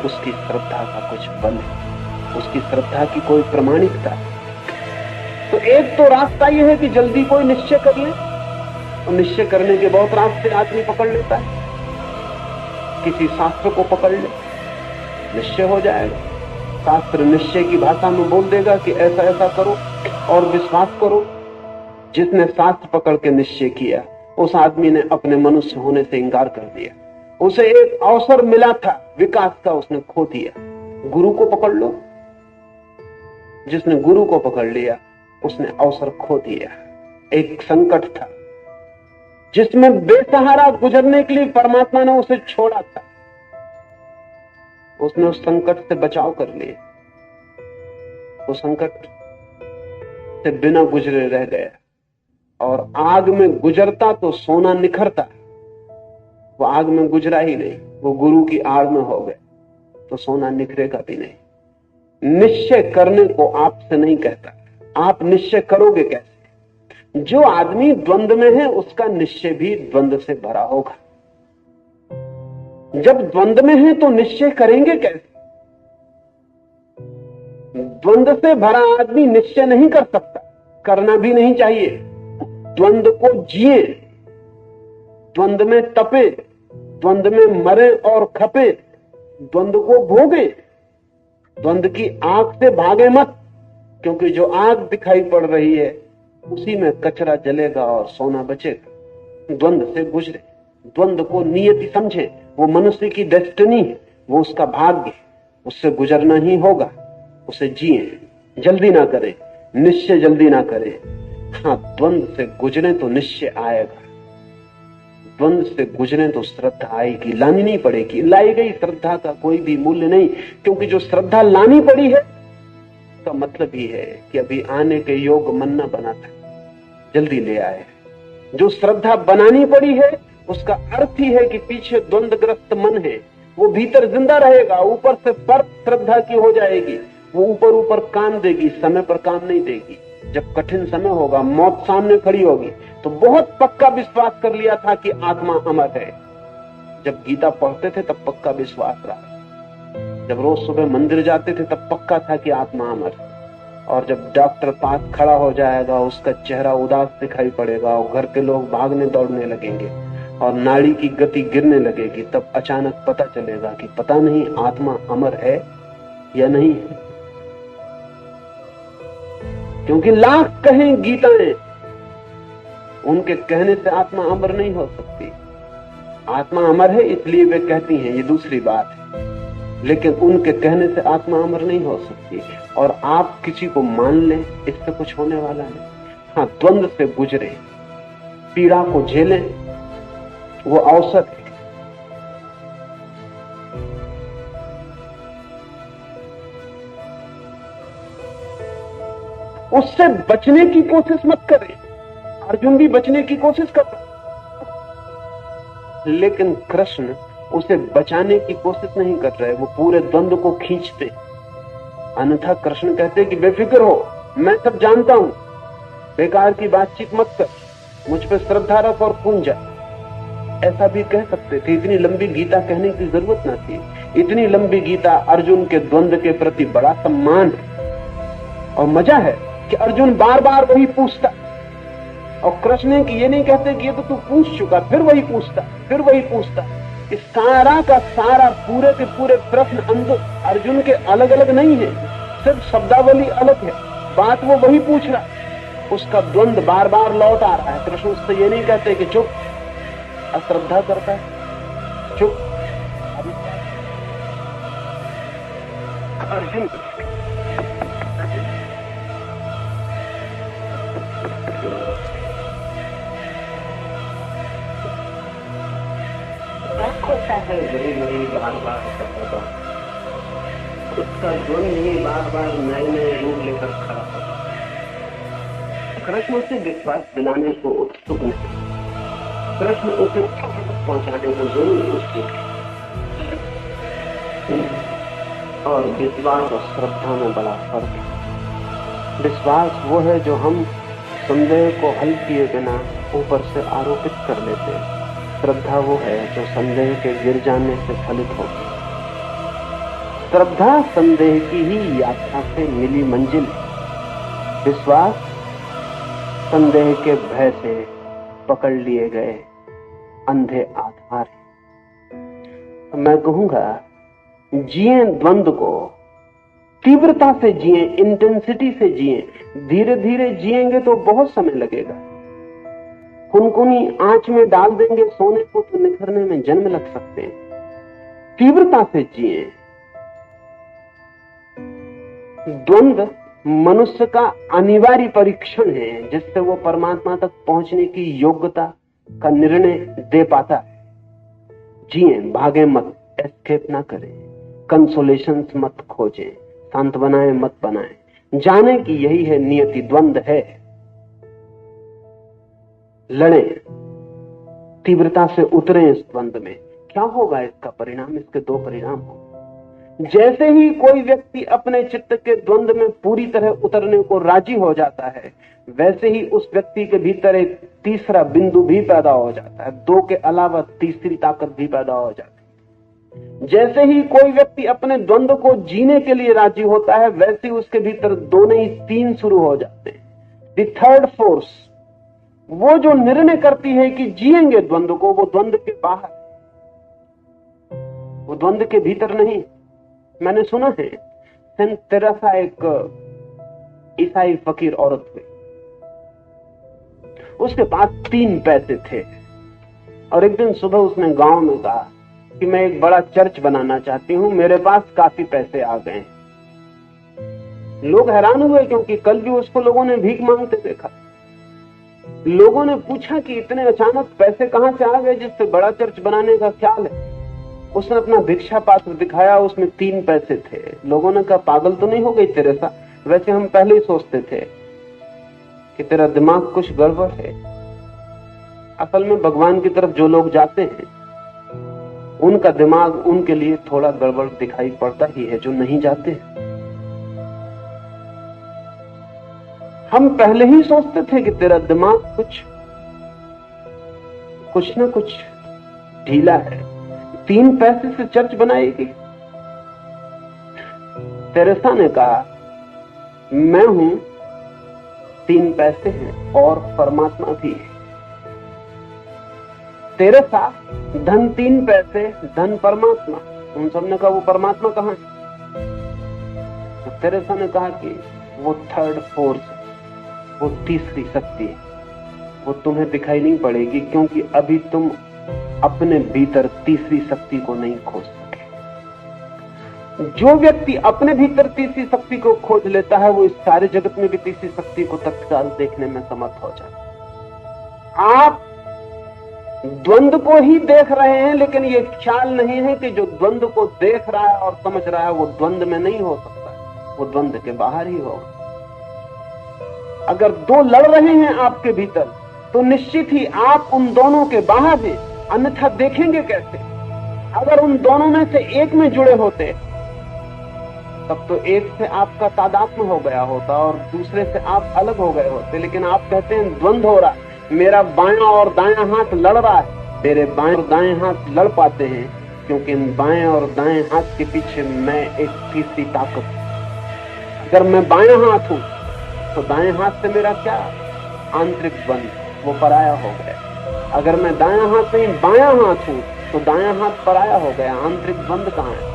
उसकी श्रद्धा का कुछ बल है, उसकी श्रद्धा की कोई प्रमाणिकता है। तो एक तो रास्ता यह है कि जल्दी कोई निश्चय कर ले, और निश्चय करने के बहुत रास्ते आदमी पकड़ लेता है। किसी शास्त्र को पकड़ ले, निश्चय हो जाएगा। शास्त्र निश्चय की भाषा में बोल देगा कि ऐसा ऐसा करो और विश्वास करो। जिसने शास्त्र पकड़ के निश्चय किया उस आदमी ने अपने मनुष्य होने से इंकार कर दिया। उसे एक अवसर मिला था विकास का, उसने खो दिया। गुरु को पकड़ लो, जिसने गुरु को पकड़ लिया उसने अवसर खो दिया। एक संकट था जिसमें बेसहारा गुजरने के लिए परमात्मा ने उसे छोड़ा था, उसने उस संकट से बचाव कर लिया। वो संकट से बिना गुजरे रह गया, और आग में गुजरता तो सोना निखरता, वो आग में गुजरा ही नहीं, वो गुरु की आड़ में हो गए तो सोना निखरेगा भी नहीं। निश्चय करने को आपसे नहीं कहता, आप निश्चय करोगे कैसे? जो आदमी द्वंद्व में है उसका निश्चय भी द्वंद्व से भरा होगा। जब द्वंद्व में है तो निश्चय करेंगे कैसे? द्वंद्व से भरा आदमी निश्चय नहीं कर सकता, करना भी नहीं चाहिए। द्वंद्व को जिए, द्वंद्व में तपे, द्वंद्व में मरे और खपे, द्वंद्व को भोगे। द्वंद्व की आग से भागे मत, क्योंकि जो आग दिखाई पड़ रही है उसी में कचरा जलेगा और सोना बचेगा। द्वंद्व से गुजरे, द्वंद्व को नियति समझे, वो मनुष्य की डेस्टिनी है, वो उसका भाग्य है, उससे गुजरना ही होगा। उसे जिए, जल्दी ना करे, निश्चय जल्दी ना करे। हाँ, द्वंद्व से गुजरे तो निश्चय आएगा, द्वंद्व से गुजरे तो श्रद्धा आएगी, लानी नहीं पड़ेगी। लाई गई श्रद्धा का कोई भी मूल्य नहीं, क्योंकि जो श्रद्धा लानी पड़ी है का मतलब ही है कि अभी आने के योग मन न बना था, जल्दी ले आए। जो श्रद्धा बनानी पड़ी है उसका अर्थ ही है कि पीछे द्वंद्वग्रस्त मन है, वो भीतर जिंदा रहेगा, ऊपर से परत श्रद्धा की हो जाएगी, वो ऊपर ऊपर काम देगी, समय पर काम नहीं देगी। जब कठिन समय होगा, मौत सामने खड़ी होगी, तो बहुत पक्का विश्वास कर लिया था कि आत्मा अमर है। जब गीता पढ़ते थे तब पक्का विश्वास रहा, जब रोज सुबह मंदिर जाते थे तब पक्का था कि आत्मा अमर है। और जब डॉक्टर पास खड़ा हो जाएगा उसका चेहरा उदास दिखाई पड़ेगा और घर के लोग भागने दौड़ने लगेंगे और नाड़ी की गति गिरने लगेगी, तब अचानक पता चलेगा कि पता नहीं आत्मा अमर है या नहीं है। क्योंकि लाख कहें गीताएं, उनके कहने से आत्मा अमर नहीं हो सकती। आत्मा अमर है इसलिए वे कहती हैं, ये दूसरी बात है, लेकिन उनके कहने से आत्मा अमर नहीं हो सकती। और आप किसी को मान लें, इससे कुछ होने वाला नहीं। हाँ, द्वंद्व से गुजरे, पीड़ा को झेलें, वो अवसर है। उससे बचने की कोशिश मत करें। अर्जुन भी बचने की कोशिश करता, लेकिन कृष्ण उसे बचाने की कोशिश नहीं कर रहे, वो पूरे द्वंद्व को खींचते। अन्यथा कृष्ण कहते कि बेफिक्र हो, मैं सब जानता हूं, बेकार की बातचीत मत कर, मुझ पर श्रद्धा रख और पूंज जा। ऐसा भी कह सकते थे। इतनी लंबी गीता कहने की जरूरत ना थी। इतनी लंबी गीता अर्जुन के द्वंद्व के प्रति बड़ा सम्मान है। और मजा है कि अर्जुन बार बार वही पूछता, और कृष्ण की ये नहीं कहते कि ये तो तू पूछ चुका, फिर वही पूछता, फिर वही पूछता। इस सारा का सारा पूरे के पूरे प्रश्न अर्जुन के अलग अलग नहीं है, सिर्फ शब्दावली अलग है, बात वो वही पूछ रहा है। उसका द्वंद्व बार बार लौट आ रहा है। कृष्ण उससे ये नहीं कहते कि चुप, अश्रद्धा करता है, चुप। अर्जुन होता है, वही बार बार करता, उसका द्वंद्व ही बार बार नए नए रूप लेकर खड़ा होता। कृष्ण उसे विश्वास दिलाने को उत्सुक नहीं, कृष्ण उसे पहुंचाने को जरूर उत्सुक है। और विश्वास और श्रद्धा में बड़ा फर्क है। विश्वास वो है जो हम संदेह को हल किए बिना ऊपर से आरोपित कर लेते हैं। श्रद्धा वो है जो संदेह के गिर जाने से फलित होती। श्रद्धा संदेह की ही यात्रा से मिली मंजिल, विश्वास संदेह के भय से पकड़ लिए गए अंधे आधार है। मैं कहूंगा, जिए द्वंद्व को, तीव्रता से जिए, इंटेंसिटी से जिए। धीरे धीरे जिएंगे तो बहुत समय लगेगा। कुनकुनी आंच में डाल देंगे सोने को तो निखरने में जन्म लग सकते हैं। तीव्रता से जिए। द्वंद्व मनुष्य का अनिवार्य परीक्षण है, जिससे वो परमात्मा तक पहुंचने की योग्यता का निर्णय दे पाता है। जिए, भागे मत, एस्केप ना करें, कंसोलेशंस मत खोजें, सांत्वनाएं मत बनाएं। जाने की यही है नियति, द्वंद्व है। लड़ें, तीव्रता से उतरें इस द्वंद्व में। क्या होगा इसका परिणाम? इसके दो परिणाम होंगे। जैसे ही कोई व्यक्ति अपने चित्त के द्वंद्व में पूरी तरह उतरने को राजी हो जाता है, वैसे ही उस व्यक्ति के भीतर एक तीसरा बिंदु भी पैदा हो जाता है। दो के अलावा तीसरी ताकत भी पैदा हो जाती है। जैसे ही कोई व्यक्ति अपने द्वंद्व को जीने के लिए राजी होता है, वैसे ही उसके भीतर दो नहीं तीन शुरू हो जाते हैं। द थर्ड फोर्स, वो जो निर्णय करती है कि जिएंगे द्वंद्व को, वो द्वंद्व के बाहर, वो द्वंद्व के भीतर नहीं। मैंने सुना है सेंट तेरेसा एक ईसाई फकीर औरत हुई। उसके पास 3 पैसे थे और एक दिन सुबह उसने गांव में कहा कि मैं एक बड़ा चर्च बनाना चाहती हूं, मेरे पास काफी पैसे आ गए। लोग हैरान हुए क्योंकि कल भी उसको लोगों ने भीख मांगते देखा। लोगों ने पूछा कि इतने अचानक पैसे कहां से आ गए जिससे बड़ा चर्च बनाने का ख्याल है। उसने अपना भिक्षा पात्र दिखाया, उसमें 3 पैसे थे। लोगों ने कहा, पागल तो नहीं हो गई तेरेसा? वैसे हम पहले ही सोचते थे कि तेरा दिमाग कुछ गड़बड़ है। असल में भगवान की तरफ जो लोग जाते हैं उनका दिमाग उनके लिए थोड़ा गड़बड़ दिखाई पड़ता ही है, जो नहीं जाते हैं। हम पहले ही सोचते थे कि तेरा दिमाग कुछ न कुछ ढीला है। 3 पैसे से चर्च बनाएगी? तेरेसा ने कहा, मैं हूं, 3 पैसे हैं और परमात्मा भी है। तेरेसा, धन 3 पैसे, धन परमात्मा। उन सब ने कहा वो परमात्मा कहां है? तो तेरेसा ने कहा कि वो थर्ड फोर्स है, वो तीसरी शक्ति है, वो तुम्हें दिखाई नहीं पड़ेगी क्योंकि अभी तुम अपने भीतर तीसरी शक्ति को नहीं खोज सके। जो व्यक्ति अपने भीतर तीसरी शक्ति को खोज लेता है वो इस सारे जगत में भी तीसरी शक्ति को तत्काल देखने में समर्थ हो जाता है। आप द्वंद्व को ही देख रहे हैं, लेकिन ये ख्याल नहीं है कि जो द्वंद्व को देख रहा है और समझ रहा है वो द्वंद्व में नहीं हो सकता, वो द्वंद्व के बाहर ही होगा। अगर 2 लड़ रहे हैं आपके भीतर तो निश्चित ही आप उन दोनों के बाहर हैं, अन्यथा देखेंगे कैसे? अगर उन दोनों में से एक में जुड़े होते तब तो एक से आपका तादात्म्य हो गया होता और दूसरे से आप अलग हो गए होते। लेकिन आप कहते हैं द्वंद्व हो रहा है, मेरा बायां और दायां हाथ लड़ रहा है। मेरे बाएं और दाएं हाथ लड़ पाते हैं क्योंकि इन बाएं और दाएं हाथ के पीछे मैं एक तीसरी ताकत हूं। अगर मैं बायां हाथ हूं तो दाएं हाथ से मेरा क्या आंतरिक द्वंद, वो पराया हो गया। अगर मैं दायां हाथ नहीं बायां हाथ हूं तो दायां हाथ पराया हो गया। आंतरिक द्वंद कहां है?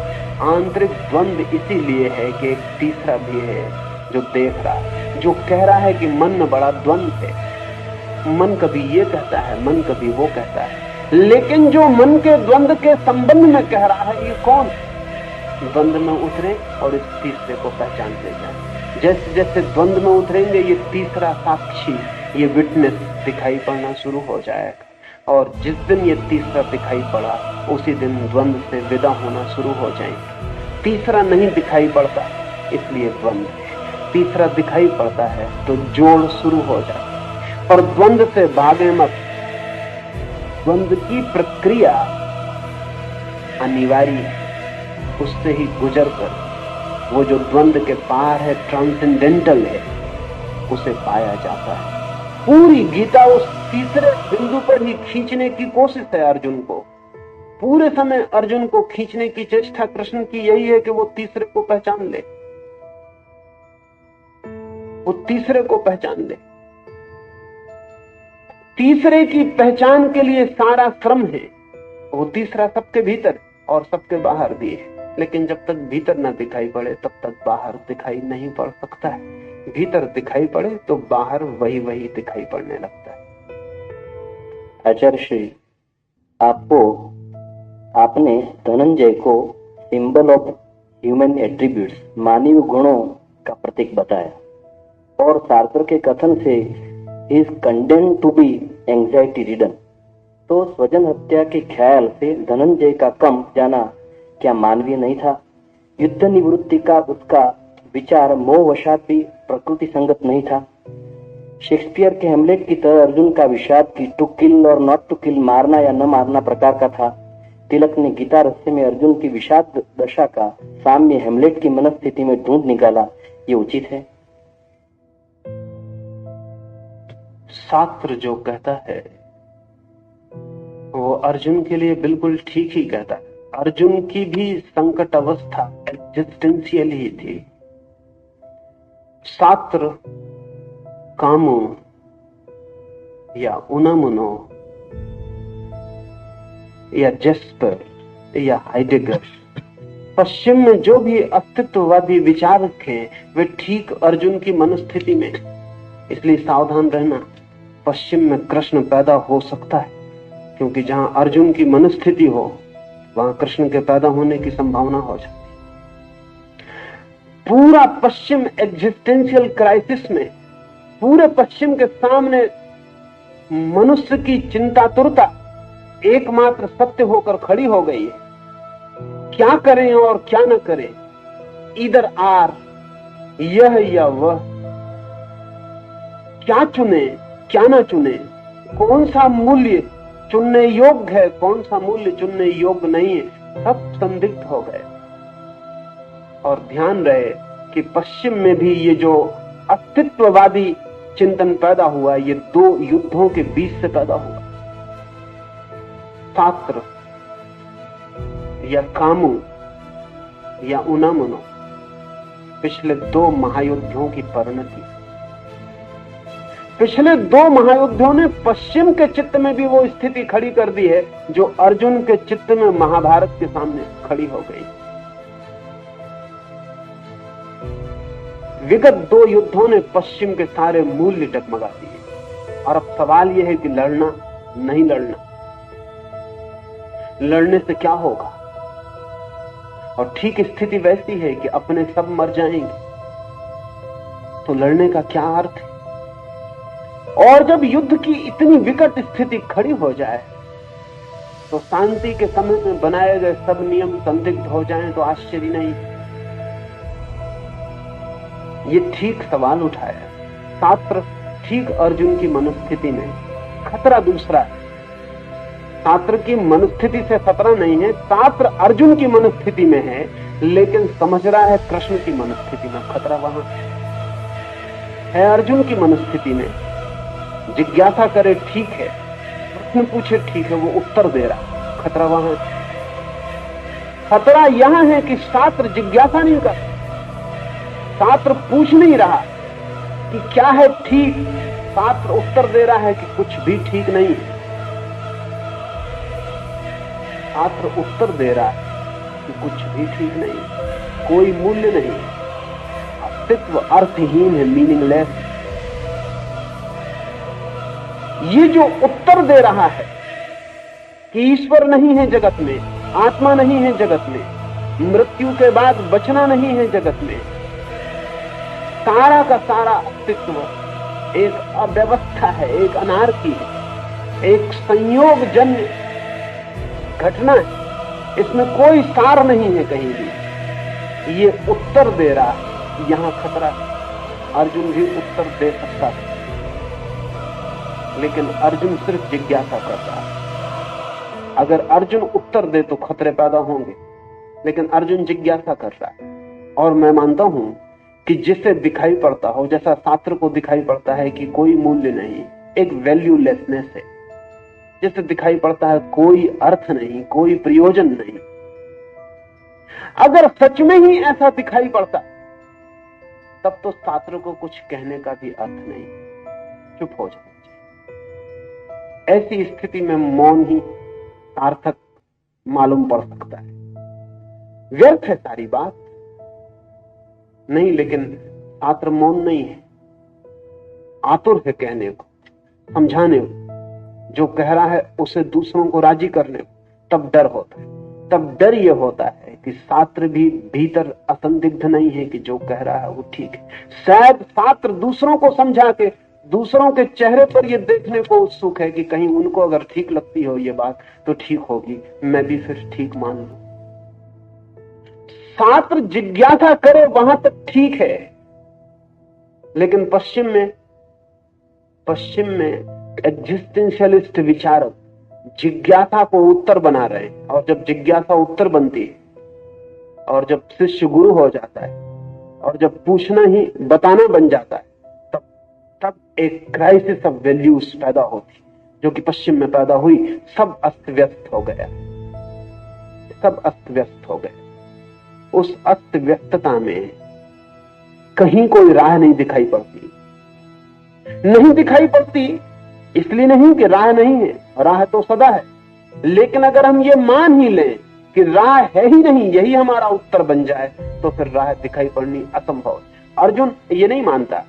आंतरिक द्वंद इसीलिए है कि एक तीसरा भी है जो देख रहा है, जो कह रहा है कि मन में बड़ा द्वंद है। मन कभी ये कहता है, मन कभी वो कहता है, लेकिन जो मन के द्वंद के संबंध में कह रहा है, ये कौन? द्वंद में उतरे और इस तीसरे को पहचानते जाए। जैसे जैसे द्वंद में उतरेंगे ये तीसरा साक्षी, ये विटनेस दिखाई पड़ना शुरू हो जाएगा। और जिस दिन ये तीसरा दिखाई पड़ा उसी दिन द्वंद से विदा होना शुरू हो जाएंगे। तीसरा नहीं दिखाई पड़ता इसलिए द्वंद, तीसरा दिखाई पड़ता है तो जोड़ शुरू हो जाता है। और द्वंद से भागे मत, द्वंद की प्रक्रिया अनिवार्य है, उससे ही गुजर कर वो जो द्वंद के पार है, ट्रांसेंडेंटल है, उसे पाया जाता है। पूरी गीता उस तीसरे बिंदु पर ही खींचने की कोशिश है अर्जुन को। पूरे समय अर्जुन को खींचने की चेष्टा कृष्ण की यही है कि वो तीसरे को पहचान ले, वो तीसरे को पहचान ले। तीसरे की पहचान के लिए सारा क्रम है। वो तीसरा सबके भीतर और सबके बाहर भी है, लेकिन जब तक भीतर ना दिखाई पड़े तब तक बाहर दिखाई नहीं पड़ सकता है। भीतर दिखाई पड़े तो बाहर वही वही दिखाई पड़ने लगता है। आचार्य श्री, आपने धनंजय को सिंबल ऑफ ह्यूमन एट्रीब्यूट्स, मानवीय गुणों का प्रतीक बताया और सार्त्र के कथन से ही is condemned to be anxiety ridden. तो स्वजन हत्या के ख्याल से धनंजय का कम जाना क्या मानवीय नहीं था? युद्ध निवृत्ति का उसका विचार मोहवशात भी प्रकृति संगत नहीं था? शेक्सपियर के हेमलेट की तरह अर्जुन का विषाद की टू किल और नॉट टू किल, मारना या न मारना प्रकार का था। तिलक ने गीता रहस्य में अर्जुन की विषाद दशा का साम्य हेमलेट की मनस्थिति में ढूंढ निकाला, ये उचित है? शास्त्र जो कहता है वो अर्जुन के लिए बिल्कुल ठीक ही कहता है। अर्जुन की भी संकट अवस्था एग्जिस्टेंशियल ही थी। शास्त्र कामो या उनामुनो या जेस्पर या हाइडेगर, पश्चिम में जो भी अस्तित्ववादी विचार रखे वे ठीक अर्जुन की मनस्थिति में, इसलिए सावधान रहना। पश्चिम में कृष्ण पैदा हो सकता है क्योंकि जहां अर्जुन की मनस्थिति हो वहां कृष्ण के पैदा होने की संभावना हो जाती। पूरा पश्चिम एग्जिस्टेंशियल क्राइसिस में, पूरे पश्चिम के सामने मनुष्य की चिंतातुरता एकमात्र सत्य होकर खड़ी हो गई है। क्या करें और क्या न करें, इधर आर, यह या वह, क्या चुने क्या ना चुने, कौन सा मूल्य चुनने योग्य है, कौन सा मूल्य चुनने योग्य नहीं है, सब संदिग्ध हो गए। और ध्यान रहे कि पश्चिम में भी ये जो अस्तित्ववादी चिंतन पैदा हुआ, ये 2 युद्धों के बीच से पैदा हुआ। शास्त्र या कामु या उनामुनो, पिछले 2 महायुद्धों की परिणति। पिछले 2 महायुद्धों ने पश्चिम के चित्त में भी वो स्थिति खड़ी कर दी है जो अर्जुन के चित्त में महाभारत के सामने खड़ी हो गई। विगत 2 युद्धों ने पश्चिम के सारे मूल्य डगमगा दिए और अब सवाल यह है कि लड़ना नहीं लड़ना। लड़ने से क्या होगा? और ठीक स्थिति वैसी है कि अपने सब मर जाएंगे, तो लड़ने का क्या अर्थ है? और जब युद्ध की इतनी विकट स्थिति खड़ी हो जाए तो शांति के समय में बनाए गए सब नियम संदिग्ध हो जाएं तो आश्चर्य नहीं। ये ठीक सवाल उठाया शास्त्र। ठीक अर्जुन की मनुस्थिति में खतरा दूसरा है। शास्त्र की मनुस्थिति से खतरा नहीं है, शास्त्र अर्जुन की मनुस्थिति में है, लेकिन समझ रहा है कृष्ण की मनुस्थिति में खतरा वहां है। अर्जुन की मनुस्थिति में जिज्ञासा करे ठीक है, प्रश्न पूछे ठीक है, वो उत्तर दे रहा, खतरा वहां है। खतरा यहां है कि शास्त्र जिज्ञासा नहीं कर, शास्त्र पूछ नहीं रहा कि क्या है ठीक, शास्त्र उत्तर दे रहा है कि कुछ भी ठीक नहीं है। शास्त्र उत्तर दे रहा है कि कुछ भी ठीक नहीं, कोई मूल्य नहीं, अस्तित्व अर्थहीन है, मीनिंगलेस। ये जो उत्तर दे रहा है कि ईश्वर नहीं है जगत में, आत्मा नहीं है जगत में, मृत्यु के बाद बचना नहीं है जगत में, सारा का सारा अस्तित्व एक अव्यवस्था है, एक अनार्की है, एक संयोगजन्य घटना है, इसमें कोई सार नहीं है कहीं भी। ये उत्तर दे रहा है, यहां खतरा है। अर्जुन भी उत्तर दे सकता है, लेकिन अर्जुन सिर्फ जिज्ञासा कर रहा है। अगर अर्जुन उत्तर दे तो खतरे पैदा होंगे, लेकिन अर्जुन जिज्ञासा कर रहा है। और मैं मानता हूं कि जिसे दिखाई पड़ता हो, जैसा शास्त्र को दिखाई पड़ता है कि कोई मूल्य नहीं, एक वैल्यूलेसनेस है, जिसे दिखाई पड़ता है कोई अर्थ नहीं, कोई प्रयोजन नहीं, अगर सच में ही ऐसा दिखाई पड़ता तब तो शास्त्र को कुछ कहने का भी अर्थ नहीं, चुप हो जाना चाहिए। ऐसी स्थिति में मौन ही सार्थक मालूम पड़ सकता है। व्यर्थ है सारी बात नहीं, लेकिन शास्त्र मौन नहीं है, आतुर है कहने को, समझाने को, जो कह रहा है उसे दूसरों को राजी करने को। तब डर होता है, तब डर यह होता है कि शास्त्र भी भीतर असंदिग्ध नहीं है कि जो कह रहा है वो ठीक है। शायद शास्त्र दूसरों को समझा के दूसरों के चेहरे पर ये देखने को उत्सुक है कि कहीं उनको अगर ठीक लगती हो ये बात तो ठीक होगी, मैं भी फिर ठीक मान लूं। शास्त्र जिज्ञासा करे वहां तक ठीक है, लेकिन पश्चिम में एग्जिस्टेंशियलिस्ट विचारक जिज्ञासा को उत्तर बना रहे हैं। और जब जिज्ञासा उत्तर बनती है, और जब शिष्य गुरु हो जाता है, और जब पूछना ही बताना बन जाता है, तब एक क्राइसिस ऑफ वैल्यूज पैदा होती, जो कि पश्चिम में पैदा हुई। सब अस्त व्यस्त हो गया, सब अस्त व्यस्त हो गया। उस अस्त व्यस्तता में कहीं कोई राह नहीं दिखाई पड़ती। नहीं दिखाई पड़ती इसलिए नहीं कि राह नहीं है, राह तो सदा है, लेकिन अगर हम ये मान ही लें कि राह है ही नहीं, यही हमारा उत्तर बन जाए, तो फिर राह दिखाई पड़नी असंभव है। अर्जुन ये नहीं मानता।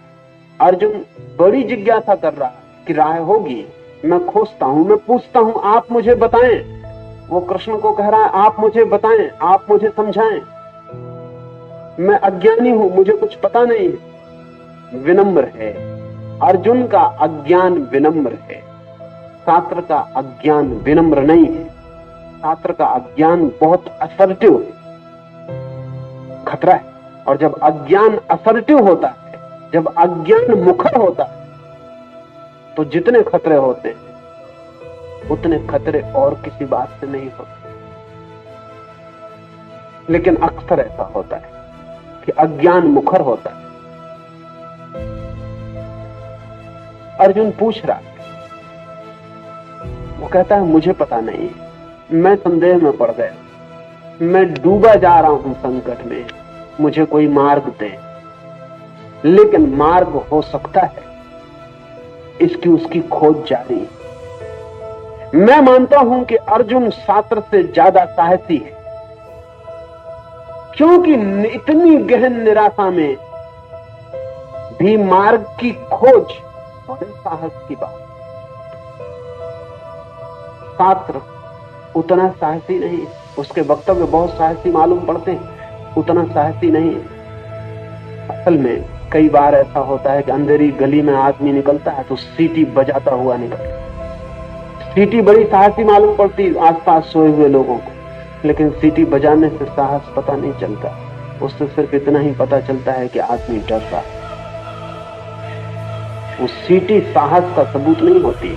अर्जुन बड़ी जिज्ञासा कर रहा है कि राह होगी, मैं खोजता हूं, मैं पूछता हूं, आप मुझे बताएं। वो कृष्ण को कह रहा है आप मुझे बताएं, आप मुझे समझाएं, मैं अज्ञानी हूं, मुझे कुछ पता नहीं है। विनम्र है अर्जुन का अज्ञान, विनम्र है। शास्त्र का अज्ञान विनम्र नहीं है, शास्त्र का अज्ञान बहुत असर्टिव है, खतरा है। और जब अज्ञान असर्टिव होता है, जब अज्ञान मुखर होता है, तो जितने खतरे होते हैं उतने खतरे और किसी बात से नहीं होते। लेकिन अक्सर ऐसा होता है कि अज्ञान मुखर होता है। अर्जुन पूछ रहा है, वो कहता है मुझे पता नहीं है, मैं संदेह में पड़ गया, मैं डूबा जा रहा हूं संकट में, मुझे कोई मार्ग दे, लेकिन मार्ग हो सकता है, इसकी उसकी खोज जारी है। मैं मानता हूं कि अर्जुन शास्त्र से ज्यादा साहसी है, क्योंकि इतनी गहन निराशा में भी मार्ग की खोज बड़े साहस की बात। शास्त्र उतना साहसी नहीं, उसके वक्तव्य बहुत साहसी मालूम पड़ते हैं, उतना साहसी नहीं है। असल में कई बार ऐसा होता है कि अंधेरी गली में आदमी निकलता है तो सीटी बजाता हुआ निकलता है। सीटी बड़ी साहसी मालूम पड़ती आसपास सोए हुए लोगों को, लेकिन सीटी बजाने से साहस पता नहीं चलता, उससे सिर्फ इतना ही पता चलता है कि आदमी डर रहा है। वो सीटी साहस का सबूत नहीं होती,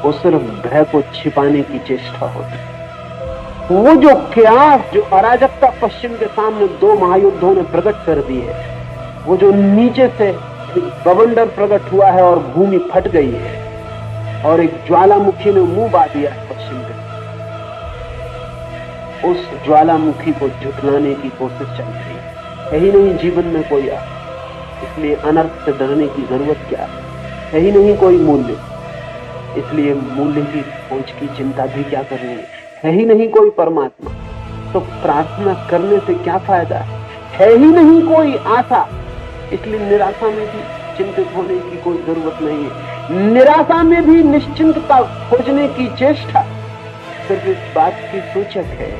वो सिर्फ भय को छिपाने की चेष्टा होती है। वो जो क्यास, जो अराजकता पश्चिम के सामने दो महायुद्धों ने प्रकट कर दी है, वो जो नीचे से बवंडर प्रकट हुआ है और भूमि फट गई है और एक ज्वालामुखी ने मुंह बा दिया है पश्चिम के, उस ज्वालामुखी को झुठलाने की कोशिश चल रही है। यही नहीं जीवन में कोई अर्थ, इसलिए अनर्थ से डरने की जरूरत क्या है। यही नहीं कोई मूल्य, इसलिए मूल्य की खोज की चिंता भी क्या करनी है ही नहीं कोई परमात्मा, तो प्रार्थना करने से क्या फायदा है ही नहीं कोई आशा, इसलिए निराशा में भी चिंतित होने की कोई जरूरत नहीं है। निराशा में भी निश्चिंतता खोजने की चेष्टा सिर्फ इस बात की सूचक है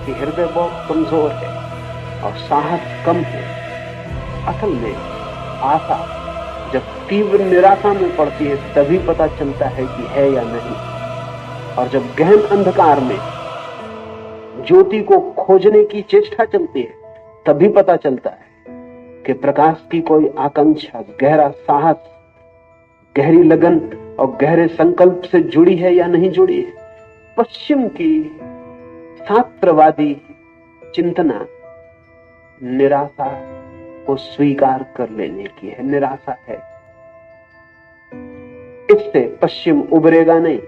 कि हृदय बहुत कमजोर है और साहस कम है। असल में आशा जब तीव्र निराशा में पड़ती है तभी पता चलता है कि है या नहीं, और जब गहन अंधकार में ज्योति को खोजने की चेष्टा चलती है तभी पता चलता है कि प्रकाश की कोई आकांक्षा, गहरा साहस, गहरी लगन और गहरे संकल्प से जुड़ी है या नहीं जुड़ी है। पश्चिम की शास्त्रवादी चिंतना निराशा को स्वीकार कर लेने की है। निराशा है, इससे पश्चिम उभरेगा नहीं।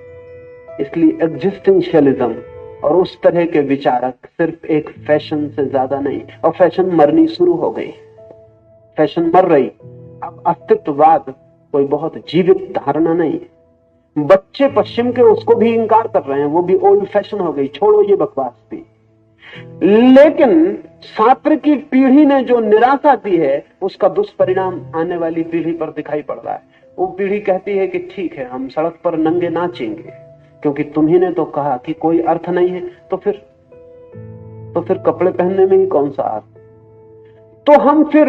इसलिए एग्जिस्टेंशियलिज्म और उस तरह के विचारक सिर्फ एक फैशन से ज्यादा नहीं, और फैशन मरनी शुरू हो गई, फैशन मर रही। अब अस्तित्ववाद कोई बहुत जीवित धारणा नहीं है। बच्चे पश्चिम के उसको भी इंकार कर रहे हैं, वो भी ओल्ड फैशन हो गई, छोड़ो ये बकवास भी। लेकिन छात्र की पीढ़ी ने जो निराशा दी है उसका दुष्परिणाम आने वाली पीढ़ी पर दिखाई पड़ रहा है। वो पीढ़ी कहती है कि ठीक है, हम सड़क पर नंगे नाचेंगे क्योंकि तुम्ही ने तो कहा कि कोई अर्थ नहीं है, तो फिर कपड़े पहनने में ही कौन सा अर्थ। तो हम फिर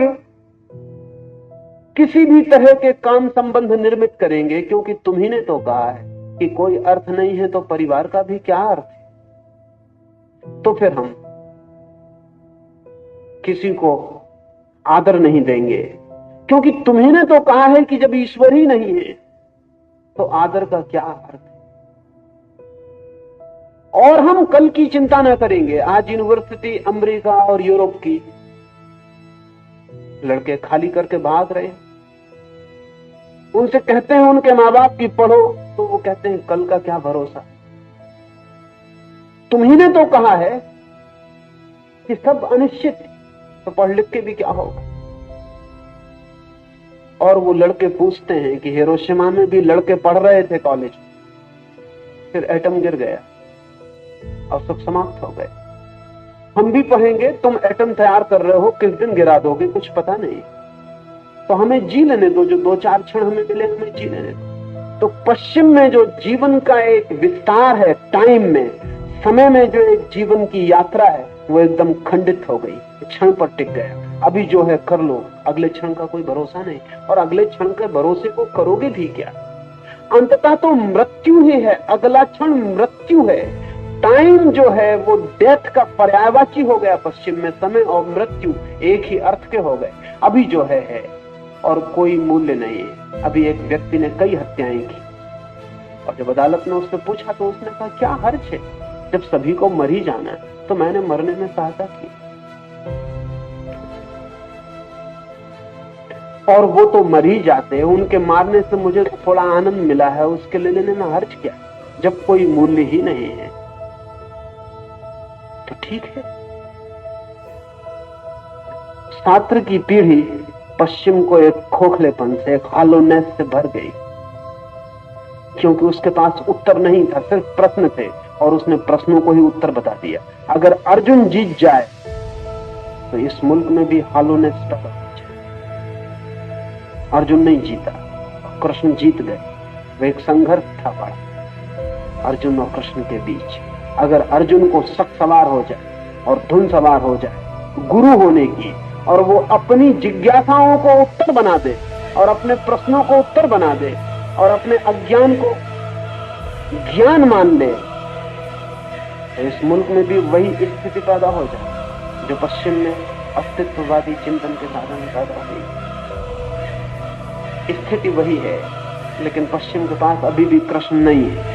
किसी भी तरह के काम संबंध निर्मित करेंगे क्योंकि तुम्ही ने तो कहा है कि कोई अर्थ नहीं है, तो परिवार का भी क्या अर्थ है। तो फिर हम किसी को आदर नहीं देंगे क्योंकि तुम्ही ने तो कहा है कि जब ईश्वर ही नहीं है तो आदर का क्या अर्थ है। और हम कल की चिंता ना करेंगे। आज यूनिवर्सिटी अमेरिका और यूरोप की लड़के खाली करके भाग रहे हैं, उनसे कहते हैं उनके माँ बाप की पढ़ो, तो वो कहते हैं कल का क्या भरोसा। तुम्ही ने तो कहा है कि सब अनिश्चित है, तो पढ़ लिख के भी क्या होगा। और वो लड़के पूछते हैं कि हिरोशिमा में भी लड़के पढ़ रहे थे कॉलेज, फिर एटम गिर गया और सब समाप्त हो गए। हम भी पढ़ेंगे, तुम एटम तैयार कर रहे हो, किस दिन गिरा दोगे कुछ पता नहीं, तो हमें जी लेने दो, जो 2-4 क्षण हमें मिले हमें जी लेने दो। तो पश्चिम में जो जीवन का एक विस्तार है, टाइम में, समय में जो एक जीवन की यात्रा है, वो एकदम खंडित हो गई, क्षण पर टिक गया। अभी जो है कर लो, अगले क्षण का कोई भरोसा नहीं, और अगले क्षण के भरोसे को करोगे भी क्या। अंततः तो मृत्यु ही है, अगला क्षण मृत्यु है। टाइम जो है वो डेथ का पर्यायवाची हो गया पश्चिम में। समय और मृत्यु एक ही अर्थ के हो गए। अभी जो है और कोई मूल्य नहीं है। अभी एक व्यक्ति ने कई हत्याएं की और जब अदालत ने उससे पूछा तो उसने कहा क्या हर्ज है, जब सभी को मर ही जाना है तो मैंने मरने में सहायता की। और वो तो मर ही जाते हैं, उनके मारने से मुझे थोड़ा आनंद मिला है, उसके ले लेने में हर्ज क्या, जब कोई मूल्य ही नहीं है तो ठीक है। छात्र की पीढ़ी पश्चिम को एक खोखलेपन से, एक हॉलोनेस से भर गई, क्योंकि उसके पास उत्तर नहीं था, सिर्फ प्रश्न थे और उसने प्रश्नों को ही उत्तर बता दिया। अगर अर्जुन जीत जाए तो इस मुल्क में भी हॉलोनेस पैदा हो जाए। अर्जुन नहीं जीता, कृष्ण जीत गए। वो एक संघर्ष था बड़ा अर्जुन और कृष्ण के बीच। अगर अर्जुन को शक सवार हो जाए और धुन सवार हो जाए गुरु होने की, और वो अपनी जिज्ञासाओं को उत्तर बना दे और अपने प्रश्नों को उत्तर बना दे और अपने अज्ञान को ज्ञान मान ले, तो इस मुल्क में भी वही स्थिति पैदा हो जाए जो पश्चिम में अस्तित्ववादी चिंतन के साधन पैदा हुई। स्थिति वही है, लेकिन पश्चिम के पास अभी भी कृष्ण नहीं है।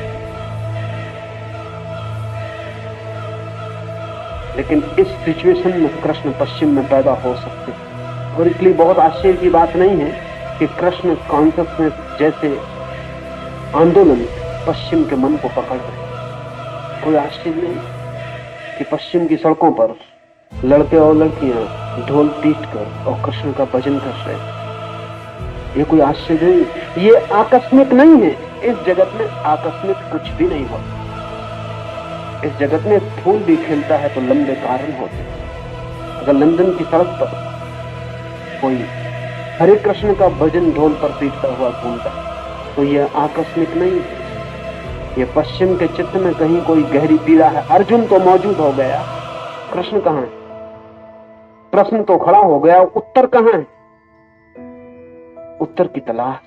लेकिन इस सिचुएशन में कृष्ण पश्चिम में पैदा हो सकते हैं, और इसलिए बहुत आश्चर्य की बात नहीं है कि कृष्ण कॉन्शसनेस जैसे आंदोलन पश्चिम के मन को पकड़ रहे। कोई आश्चर्य नहीं कि पश्चिम की सड़कों पर लड़के और लड़कियां ढोल पीट कर और कृष्ण का भजन कर रहे हैं। ये कोई आश्चर्य नहीं, ये आकस्मिक नहीं है। इस जगत में आकस्मिक कुछ भी नहीं होता। इस जगत में फूल भी खिलता है तो लंबे कारण होते हैं। अगर लंदन की सड़क पर कोई हरे कृष्ण का भजन ढोल पर पीटता हुआ घूमता तो यह आकस्मिक नहीं है। यह पश्चिम के चित्त में कहीं कोई गहरी पीड़ा है। अर्जुन तो मौजूद हो गया, कृष्ण कहां है? प्रश्न तो खड़ा हो गया, उत्तर कहां है? उत्तर की तलाश,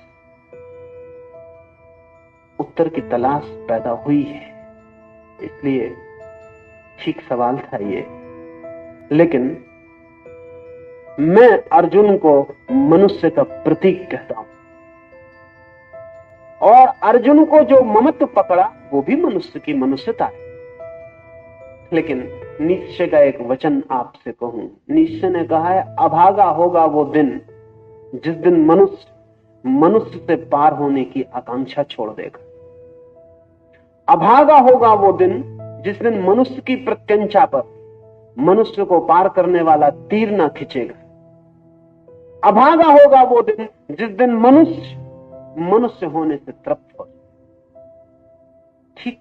उत्तर की तलाश पैदा हुई है। इसलिए ठीक सवाल था ये। लेकिन मैं अर्जुन को मनुष्य का प्रतीक कहता हूं, और अर्जुन को जो ममत्व पकड़ा वो भी मनुष्य की मनुष्यता है। लेकिन नीत्शे का एक वचन आपसे कहूं, नीत्शे ने कहा है, अभागा होगा वो दिन जिस दिन मनुष्य से पार होने की आकांक्षा छोड़ देगा। अभागा होगा वो दिन जिस दिन मनुष्य की प्रत्यंचा पर मनुष्य को पार करने वाला तीर ना खिंचेगा। अभागा होगा वो दिन जिस दिन मनुष्य होने से तृप्त हो। ठीक,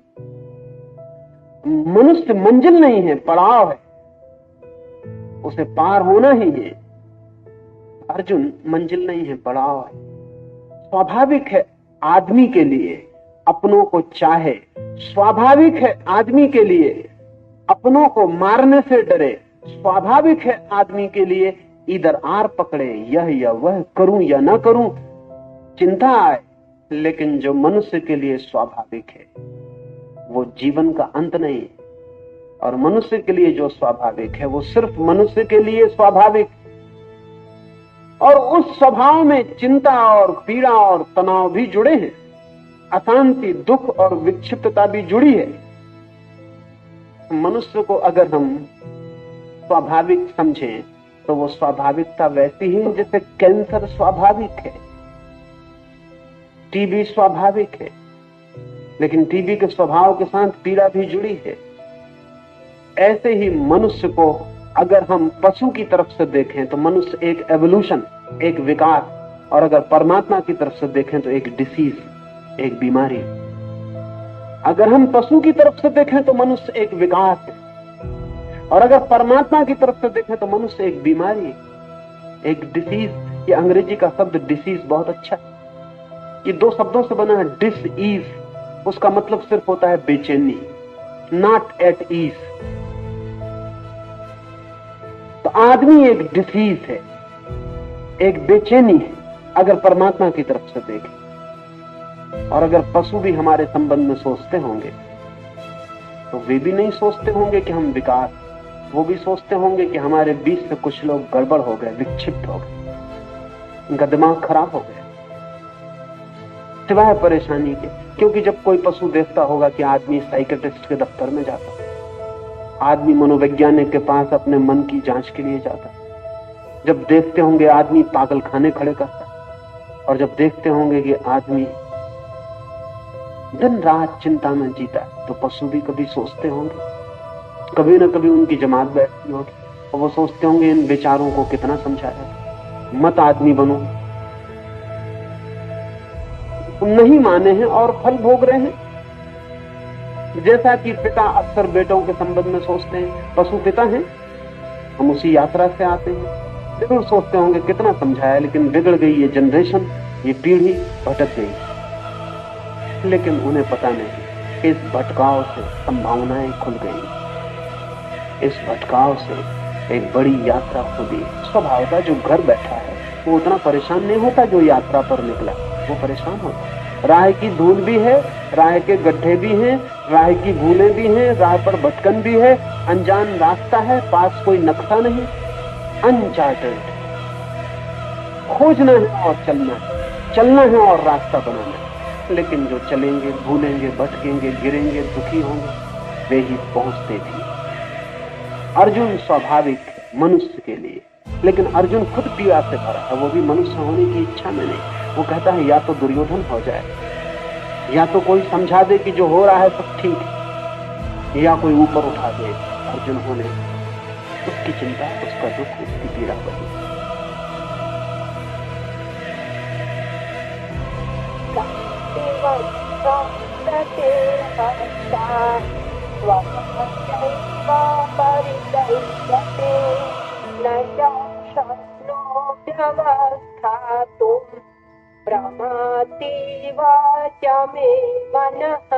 मनुष्य मंजिल नहीं है, पड़ाव है, उसे पार होना ही है। अर्जुन मंजिल नहीं है, पड़ाव है। स्वाभाविक है आदमी के लिए अपनों को चाहे, स्वाभाविक है आदमी के लिए अपनों को मारने से डरे, स्वाभाविक है आदमी के लिए इधर आर पकड़े, यह या वह करूं या ना करूं, चिंता आए। लेकिन जो मनुष्य के लिए स्वाभाविक है वो जीवन का अंत नहीं है, और मनुष्य के लिए जो स्वाभाविक है वो सिर्फ मनुष्य के लिए स्वाभाविक, और उस स्वभाव में चिंता और पीड़ा और तनाव भी जुड़े हैं, अशांति, दुख और विक्षिप्तता भी जुड़ी है। मनुष्य को अगर हम स्वाभाविक समझें तो वो स्वाभाविकता वैसी ही जैसे कैंसर स्वाभाविक है, टीबी स्वाभाविक है, लेकिन टीबी के स्वभाव के साथ पीड़ा भी जुड़ी है। ऐसे ही मनुष्य को अगर हम पशु की तरफ से देखें तो मनुष्य एक एवोल्यूशन, एक विकास, और अगर परमात्मा की तरफ से देखें तो एक डिसीज, एक बीमारी। अगर हम पशु की तरफ से देखें तो मनुष्य एक विकास है, और अगर परमात्मा की तरफ से देखें तो मनुष्य एक बीमारी, एक डिसीज। ये अंग्रेजी का शब्द डिसीज बहुत अच्छा है, ये दो शब्दों से बना है। डिस ईज, उसका मतलब सिर्फ होता है बेचैनी, नॉट एट ईज। तो आदमी एक डिसीज है, एक बेचैनी है अगर परमात्मा की तरफ से देखें। और अगर पशु भी हमारे संबंध में सोचते होंगे तो वे भी नहीं सोचते होंगे कि हम विकास, वो भी सोचते होंगे कि हमारे बीच से कुछ लोग गड़बड़ हो गए, विक्षिप्त हो गए, उनका दिमाग खराब हो गया, सिवाय परेशानी के। क्योंकि जब कोई पशु देखता होगा कि आदमी साइकियाट्रिस्ट के दफ्तर में जाता, आदमी मनोवैज्ञानिक के पास अपने मन की जांच के लिए जाता, जब देखते होंगे आदमी पागल खाने खड़े करता, और जब देखते होंगे कि आदमी दिन रात चिंता में जीता, तो पशु भी कभी सोचते होंगे, कभी ना कभी उनकी जमात बैठती होगी और वो सोचते होंगे इन बेचारों को कितना समझाया, मत आदमी बनो। नहीं माने हैं और फल भोग रहे हैं। जैसा कि पिता अक्सर बेटों के संबंध में सोचते हैं, पशु पिता हैं, हम उसी यात्रा से आते हैं। जरूर सोचते होंगे कितना समझाया, लेकिन बिगड़ गई ये जनरेशन, ये पीढ़ी भटक गई। लेकिन उन्हें पता नहीं, इस भटकाव से संभावनाएं खुल गई। इस भटकाव से एक बड़ी यात्रा खुली। स्वभावतः जो घर बैठा है वो उतना परेशान नहीं होता, जो यात्रा पर निकला वो परेशान होता है। राह की धूल भी है, राह के गड्ढे भी हैं, राह की भूलें भी हैं, राह पर भटकन भी है, अनजान रास्ता है, पास कोई नक्शा नहीं, अनचार्टेड। खोजना है और चलना है और रास्ता बनाना है। लेकिन जो चलेंगे, भूलेंगे, भटकेंगे, गिरेंगे, दुखी होंगे, वे ही पहुंचते भी। अर्जुन स्वाभाविक मनुष्य के लिए, लेकिन अर्जुन खुद पीड़ा से भरा है, वो भी मनुष्य होने की इच्छा में नहीं। वो कहता है या तो दुर्योधन हो जाए, या तो कोई समझा दे कि जो हो रहा है सब ठीक है, या कोई ऊपर उठा दे। अर्जुन होने उसकी चिंता, उसका दुख, उसकी पीड़ा बनी। भ्रमाति वाच मे मनः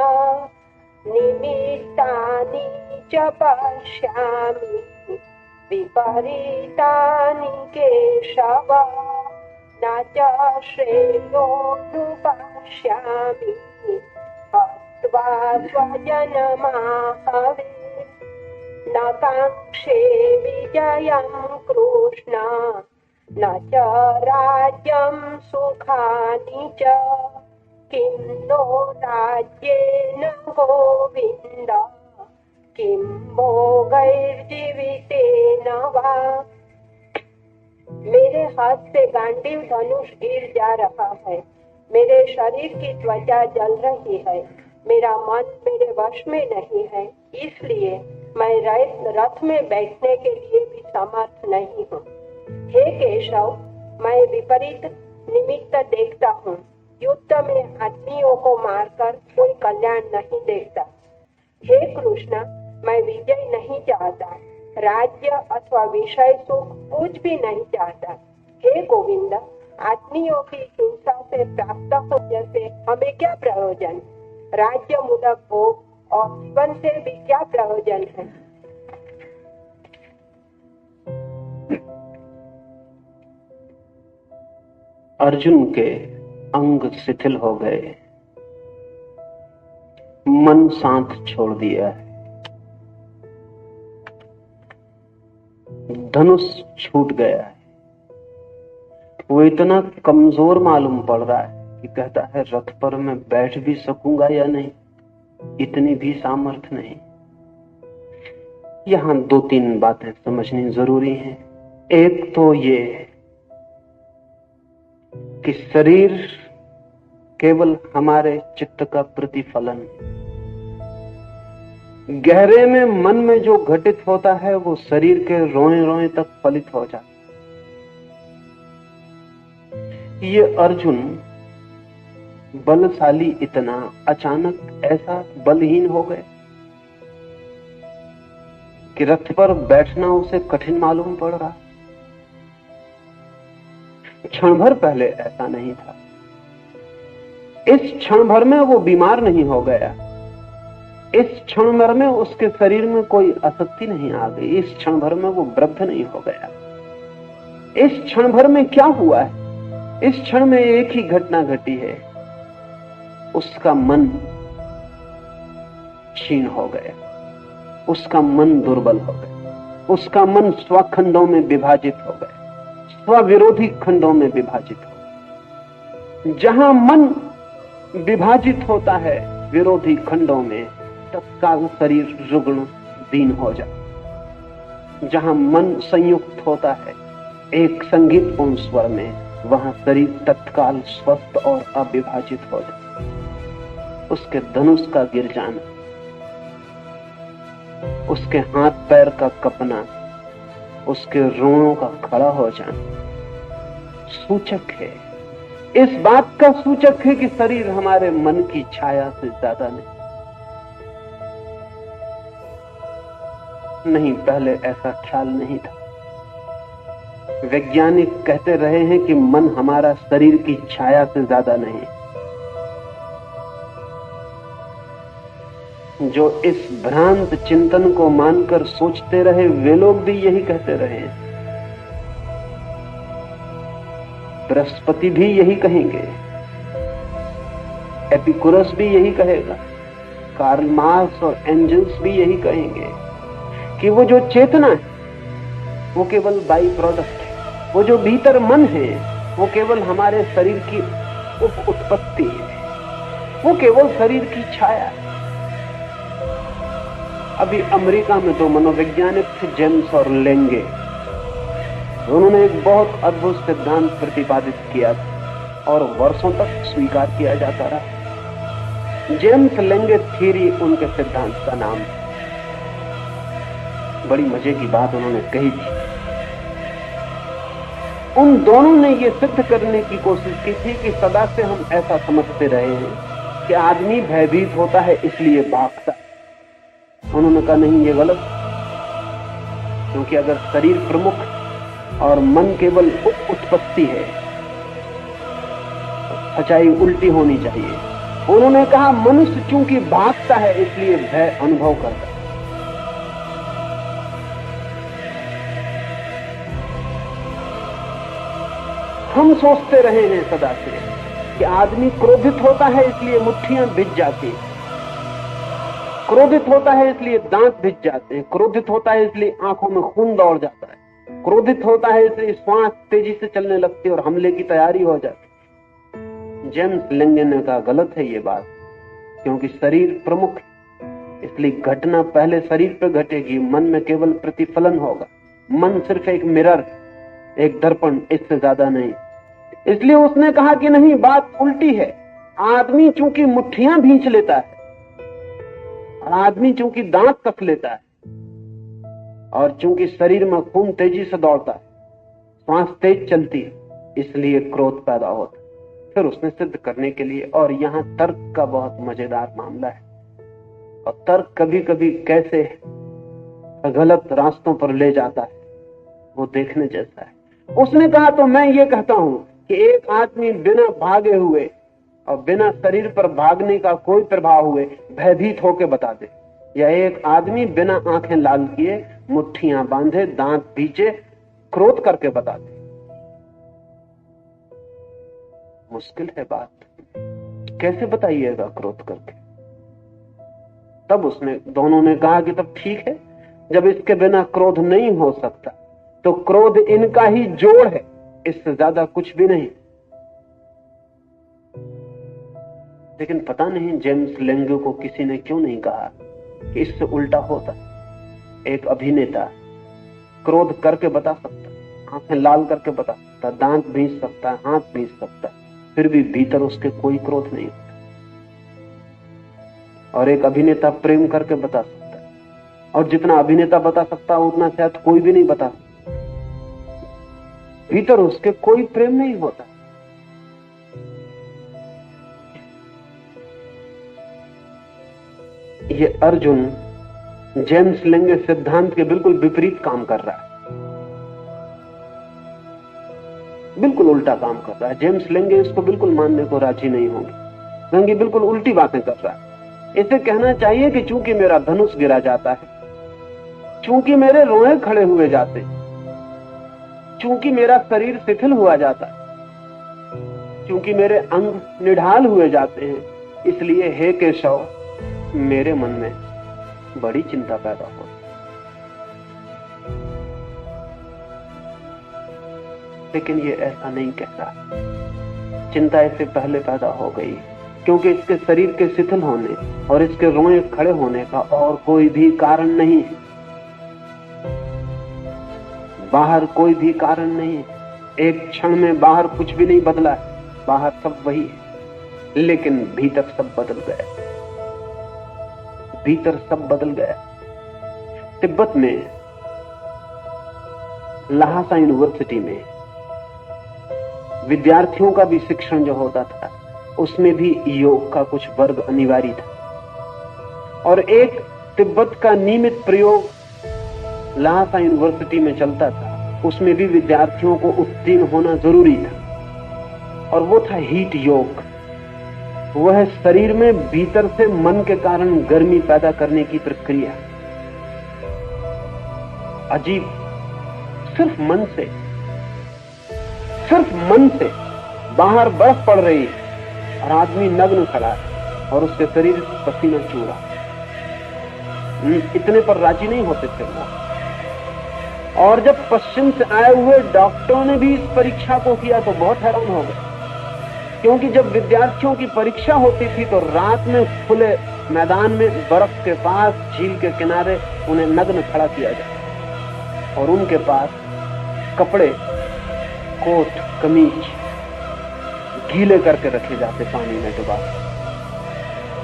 निमित्तानि च पश्यामि विपरीतानि केशव न च श्रेयोऽनुपश्यामि हत्वा स्वजनमाहवे न काङ्क्षे विजयं कृष्ण न च राज्यं सुखानि च किं नो राज्येन गोविन्द किं भोगैर्जीवितेन वा। मेरे हाथ से गांडीव धनुष गिर जा रहा है, मेरे शरीर की त्वचा जल रही है, मेरा मन मेरे वश में नहीं है, इसलिए मैं रथ में बैठने के लिए भी समर्थ नहीं हूँ। हे केशव, मैं विपरीत निमित्त देखता हूँ। युद्ध में आदमियों को मारकर कोई कल्याण नहीं देखता। हे कृष्ण, मैं विजय नहीं चाहता, राज्य अथवा विषय सुख कुछ भी नहीं चाहता। हे गोविंद, आदमियों की हिंसा से प्राप्त होने से हमें क्या प्रयोजन? राज्य मूलक भोग और जीवन से भी क्या प्रयोजन है? अर्जुन के अंग शिथिल हो गए, मन शांत छोड़ दिया है, धनुष छूट गया है। वो इतना कमजोर मालूम पड़ रहा है कि कहता है रथ पर मैं बैठ भी सकूंगा या नहीं, इतनी भी सामर्थ्य नहीं। यहां दो तीन बातें समझनी जरूरी हैं। एक तो ये कि शरीर केवल हमारे चित्त का प्रतिफलन, गहरे में मन में जो घटित होता है वो शरीर के रोए रोए तक फलित हो जाता। ये अर्जुन बलशाली इतना अचानक ऐसा बलहीन हो गए कि रथ पर बैठना उसे कठिन मालूम पड़ रहा। क्षण भर पहले ऐसा नहीं था। इस क्षण भर में वो बीमार नहीं हो गया, इस क्षण भर में उसके शरीर में कोई आसक्ति नहीं आ गई, इस क्षण भर में वो वृद्ध नहीं हो गया। इस क्षण भर में क्या हुआ है? इस क्षण में एक ही घटना घटी है, उसका मन क्षीण हो गया, उसका मन दुर्बल हो गया, उसका मन स्वखंडों में विभाजित हो गया, स्वविरोधी खंडों में विभाजित हो। जहां मन विभाजित होता है विरोधी खंडों में, तत्काल शरीर रुग्ण दीन हो जाता। जहां मन संयुक्त होता है एक संगीतपूर्ण स्वर में, वहां शरीर तत्काल स्वस्थ और अविभाजित हो जाता। उसके धनुष का गिर जाना, उसके हाथ पैर का कपना, उसके रोणों का खड़ा हो जाना सूचक है। इस बात का सूचक है कि शरीर हमारे मन की छाया से ज्यादा नहीं, पहले ऐसा ख्याल नहीं था। वैज्ञानिक कहते रहे हैं कि मन हमारा शरीर की छाया से ज्यादा नहीं। जो इस भ्रांत चिंतन को मानकर सोचते रहे वे लोग भी यही कहते रहे हैं। बृहस्पति भी यही कहेंगे, एपिकुरस भी यही कहेगा, कार्ल मार्क्स और एंजल्स भी यही कहेंगे कि वो जो चेतना है वो केवल बाई प्रोडक्ट है। वो जो भीतर मन है वो केवल हमारे शरीर की उत्पत्ति है, वो केवल शरीर की छाया है। अभी अमेरिका में दो मनोवैज्ञानिक थे, जेम्स और लेंगे। उन्होंने एक बहुत अद्भुत सिद्धांत प्रतिपादित किया और वर्षों तक स्वीकार किया जाता रहा। जेम्स लेंगे थ्योरी उनके सिद्धांत का नाम। बड़ी मजे की बात उन्होंने कही थी। उन दोनों ने यह सिद्ध करने की कोशिश की थी कि सदा से हम ऐसा समझते रहे हैं कि आदमी भयभीत होता है इसलिए भागता। उन्होंने कहा नहीं, ये गलत, क्योंकि अगर शरीर प्रमुख और मन केवल उत्पत्ति है तो सच्चाई उल्टी होनी चाहिए। उन्होंने कहा मनुष्य चूंकि भागता है इसलिए भय अनुभव करता है। हम सोचते रहे हैं सदा से कि आदमी क्रोधित होता है इसलिए मुट्ठियां भिज जाती हैं, क्रोधित होता है इसलिए दांत भिज जाते हैं, क्रोधित होता है इसलिए आंखों में खून दौड़ जाता है, क्रोधित होता है इसलिए श्वास तेजी से चलने लगती है और हमले की तैयारी हो जाती। जेम्स लेंगे ने कहा गलत है ये बात, क्योंकि शरीर प्रमुख है इसलिए घटना पहले शरीर पर घटेगी, मन में केवल प्रतिफलन होगा। मन सिर्फ एक मिरर, एक दर्पण, इससे ज्यादा नहीं। इसलिए उसने कहा कि नहीं, बात उल्टी है। आदमी चूंकि मुट्ठियां भींच लेता है, आदमी चूंकि दांत कस लेता है और चूंकि शरीर में खून तेजी से दौड़ता है, सांस तेज चलती है, इसलिए क्रोध पैदा होता है। फिर उसने सिद्ध करने के लिए, और यहां तर्क का बहुत मजेदार मामला है, और तर्क कभी कभी कैसे गलत रास्तों पर ले जाता है वो देखने जैसा है। उसने कहा तो मैं ये कहता हूं कि एक आदमी बिना भागे हुए और बिना शरीर पर भागने का कोई प्रभाव हुए भयभीत होकर बता दे, या एक आदमी बिना आंखें लाल किए, मुट्ठियां बांधे, दांत भींचे, क्रोध करके बता दे। मुश्किल है बात, कैसे बताइएगा क्रोध करके? तब उसने दोनों ने कहा कि तब ठीक है, जब इसके बिना क्रोध नहीं हो सकता तो क्रोध इनका ही जोड़ है, इससे ज्यादा कुछ भी नहीं। लेकिन पता नहीं जेम्स लेंगे को किसी ने क्यों नहीं कहा कि इससे उल्टा होता। एक अभिनेता क्रोध करके बता सकता, आंखें लाल करके बता सकता, दांत भींच सकता है, हाथ भींच सकता है, फिर भी भीतर उसके कोई क्रोध नहीं होता। और एक अभिनेता प्रेम करके बता सकता है, और जितना अभिनेता बता सकता उतना शायद कोई भी नहीं बता सकता, भीतर उसके कोई प्रेम नहीं होता। ये अर्जुन जेम्स लेंगे सिद्धांत के बिल्कुल विपरीत काम कर रहा है, बिल्कुल उल्टा काम कर रहा है। जेम्स लेंगे इसको बिल्कुल मानने को राजी नहीं होंगे, लेंगे बिल्कुल उल्टी बातें कर रहा है। इसे कहना चाहिए कि चूंकि मेरा धनुष गिरा जाता है, चूंकि मेरे रोए खड़े हुए जाते हैं, चूंकि मेरा शरीर शिथिल हुआ जाता है, चूंकि मेरे अंग निढाल हुए जाते हैं, इसलिए हे केशव मेरे मन में बड़ी चिंता पैदा हो। लेकिन ये ऐसा नहीं कहता, चिंता इससे पहले पैदा हो गई, क्योंकि इसके शरीर के शिथिल होने और इसके रोए खड़े होने का और कोई भी कारण नहीं है, बाहर कोई भी कारण नहीं है। एक क्षण में बाहर कुछ भी नहीं बदला है, बाहर सब वही है, लेकिन भीतर सब बदल गया, भीतर सब बदल गया। तिब्बत में लहासा यूनिवर्सिटी में विद्यार्थियों का भी शिक्षण जो होता था उसमें भी योग का कुछ वर्ग अनिवार्य था और एक तिब्बत का नियमित प्रयोग लहासा यूनिवर्सिटी में चलता था, उसमें भी विद्यार्थियों को उत्तीर्ण होना जरूरी था और वो था हीट योग। वह शरीर में भीतर से मन के कारण गर्मी पैदा करने की प्रक्रिया। अजीब, सिर्फ मन से बाहर बर्फ पड़ रही है और आदमी नग्न खड़ा है और उसके शरीर पसीना चूर रहा। इतने पर राजी नहीं होते थे वो। और जब पश्चिम से आए हुए डॉक्टरों ने भी इस परीक्षा को किया तो बहुत हैरान हो गए, क्योंकि जब विद्यार्थियों की परीक्षा होती थी तो रात में खुले मैदान में बर्फ के पास झील के किनारे उन्हें नग्न खड़ा किया जाता और उनके पास कपड़े, कोट, कमीज गीले करके रखे जाते पानी में डुबा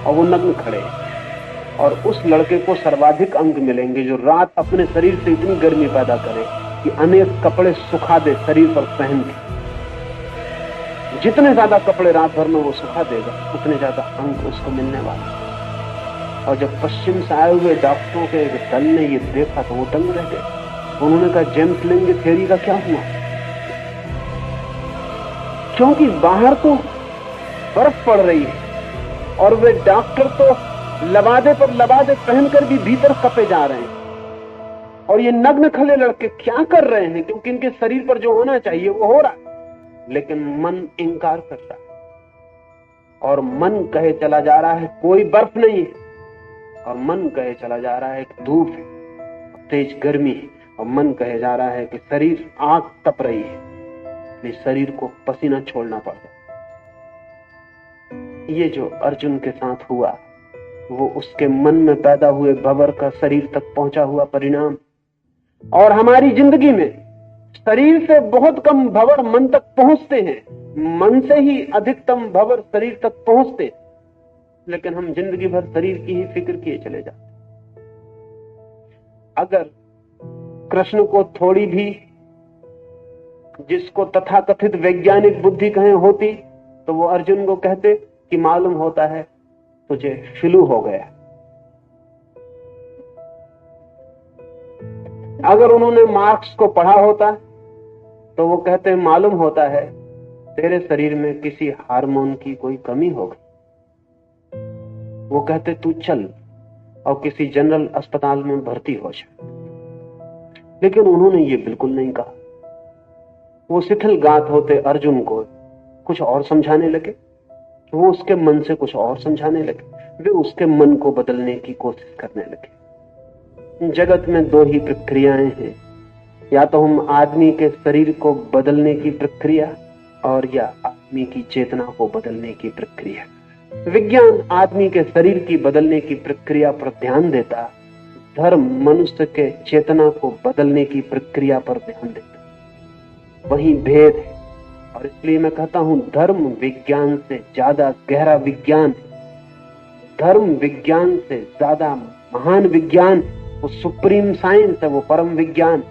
और वो नग्न खड़े। और उस लड़के को सर्वाधिक अंक मिलेंगे जो रात अपने शरीर से इतनी गर्मी पैदा करे कि अनेक कपड़े सुखा दे शरीर पर पहन के। जितने ज्यादा कपड़े रात भर में वो सुखा देगा उतने ज्यादा अंक उसको मिलने वाले। और जब पश्चिम से आए हुए डॉक्टरों के एक दल ने ये देखा तो वो दंग रह गए। उन्होंने कहा जेम्स लेंगे थ्योरी का क्या हुआ, क्योंकि बाहर तो बर्फ पड़ रही है और वे डॉक्टर तो लबादे पर लबादे पहनकर भी भीतर कपे जा रहे हैं और ये नग्न खले लड़के क्या कर रहे हैं, क्योंकि इनके शरीर पर जो होना चाहिए वो हो रहा है, लेकिन मन इंकार कर रहा है। और मन कहे चला जा रहा है कोई बर्फ नहीं है, और मन कहे चला जा रहा है कि धूप है, तेज गर्मी है, और मन कहे जा रहा है कि शरीर आग तप रही है, इसलिए शरीर को पसीना छोड़ना पड़ता। ये जो अर्जुन के साथ हुआ वो उसके मन में पैदा हुए भंवर का शरीर तक पहुंचा हुआ परिणाम। और हमारी जिंदगी में शरीर से बहुत कम भंवर मन तक पहुंचते हैं, मन से ही अधिकतम भंवर शरीर तक पहुंचते हैं, लेकिन हम जिंदगी भर शरीर की ही फिक्र किए चले जाते। अगर कृष्ण को थोड़ी भी जिसको तथाकथित वैज्ञानिक बुद्धि कहें होती तो वो अर्जुन को कहते कि मालूम होता है तुझे फ्लू हो गया। अगर उन्होंने मार्क्स को पढ़ा होता तो वो कहते मालूम होता है तेरे शरीर में किसी हार्मोन की कोई कमी हो गई। वो कहते तू चल और किसी जनरल अस्पताल में भर्ती हो जा। लेकिन उन्होंने ये बिल्कुल नहीं कहा। वो शिथिल गात होते अर्जुन को कुछ और समझाने लगे, वो उसके मन से कुछ और समझाने लगे, वे उसके मन को बदलने की कोशिश करने लगे। जगत में दो ही प्रक्रियाएं हैं, या तो हम आदमी के शरीर को बदलने की प्रक्रिया और या आदमी की चेतना को बदलने की प्रक्रिया। विज्ञान आदमी के शरीर की बदलने की प्रक्रिया पर ध्यान देता, धर्म मनुष्य के चेतना को बदलने की प्रक्रिया पर ध्यान देता। वही भेद है। और इसलिए मैं कहता हूं धर्म विज्ञान से ज्यादा गहरा विज्ञान, धर्म विज्ञान से ज्यादा महान विज्ञान, वो सुप्रीम साइंस है, वो परम विज्ञान,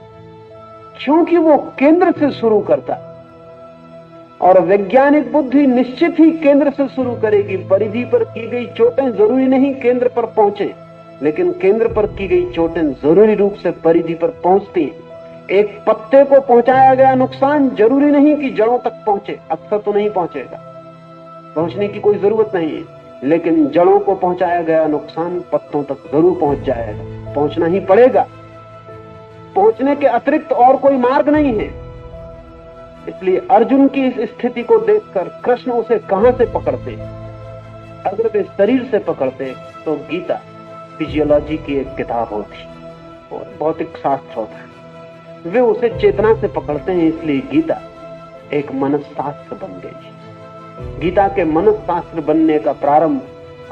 क्योंकि वो केंद्र से शुरू करता। और वैज्ञानिक बुद्धि निश्चित ही केंद्र से शुरू करेगी। परिधि पर की गई चोटें जरूरी नहीं केंद्र पर पहुंचे, लेकिन केंद्र पर की गई चोटें जरूरी रूप से परिधि पर पहुंचती हैं। एक पत्ते को पहुंचाया गया नुकसान जरूरी नहीं कि जड़ों तक पहुंचे, अक्सर तो नहीं पहुंचेगा, पहुंचने की कोई जरूरत नहीं है, लेकिन जड़ों को पहुंचाया गया नुकसान पत्तों तक जरूर पहुंच जाएगा, पहुंचना ही पड़ेगा। पहुंचने के अतिरिक्त और कोई मार्ग नहीं है। इसलिए अर्जुन की इस स्थिति को देखकर कृष्ण उसे कहां से पकड़ते? अगर वे शरीर से पकड़ते तो गीता फिजियोलॉजी की एक किताब होती और भौतिक शास्त्र होता। वे उसे चेतना से पकड़ते हैं, इसलिए गीता एक मनस्शास्त्र बन गई। गीता के मनस्शास्त्र बनने का प्रारंभ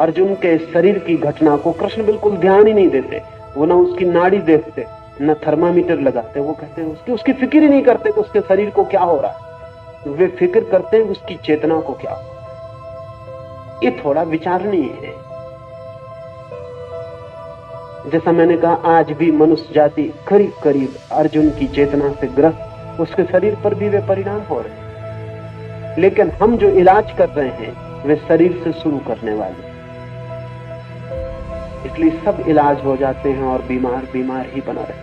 अर्जुन के शरीर की घटना को कृष्ण बिल्कुल ध्यान ही नहीं देते। वो न उसकी नाड़ी देखते, न थर्मामीटर लगाते। वो कहते हैं उसकी फिक्र ही नहीं करते कि उसके शरीर को क्या हो रहा है। वे फिक्र करते हैं उसकी चेतना को क्या हो रहा है। ये थोड़ा विचारणीय है। जैसा मैंने कहा, आज भी मनुष्य जाति करीब करीब अर्जुन की चेतना से ग्रस्त, उसके शरीर पर भी वे परिणाम हो रहे हैं। लेकिन हम जो इलाज कर रहे हैं वे शरीर से शुरू करने वाले, इसलिए सब इलाज हो जाते हैं और बीमार बीमार ही बना रहे,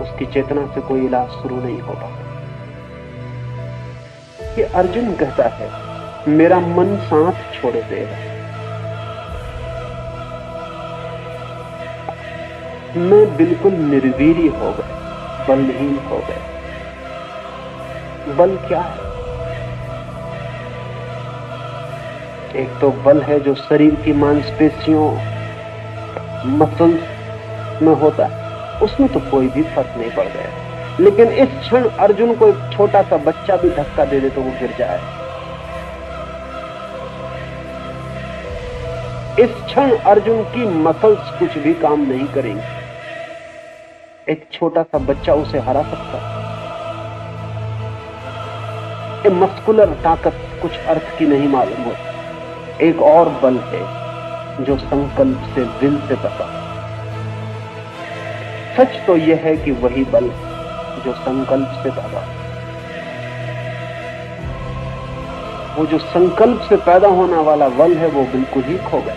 उसकी चेतना से कोई इलाज शुरू नहीं हो पाता। ये अर्जुन कहता है, मेरा मन साथ छोड़ देगा, मैं बिल्कुल निर्वीर्य हो गए, बलहीन हो गए। बल क्या है? एक तो बल है जो शरीर की मांसपेशियों मसल्स में होता है, उसमें तो कोई भी फर्क नहीं पड़ गया। लेकिन इस क्षण अर्जुन को एक छोटा सा बच्चा भी धक्का दे दे तो वो गिर जाए। इस क्षण अर्जुन की मसल्स कुछ भी काम नहीं करेंगे, एक छोटा सा बच्चा उसे हरा सकता है। ये मस्कुलर ताकत कुछ अर्थ की नहीं मालूम होती। एक और बल है जो संकल्प से, दिल से पैदा। सच तो यह है कि वही बल जो संकल्प से पैदा, वो जो संकल्प से पैदा होने वाला बल है वो बिल्कुल ही खो गया।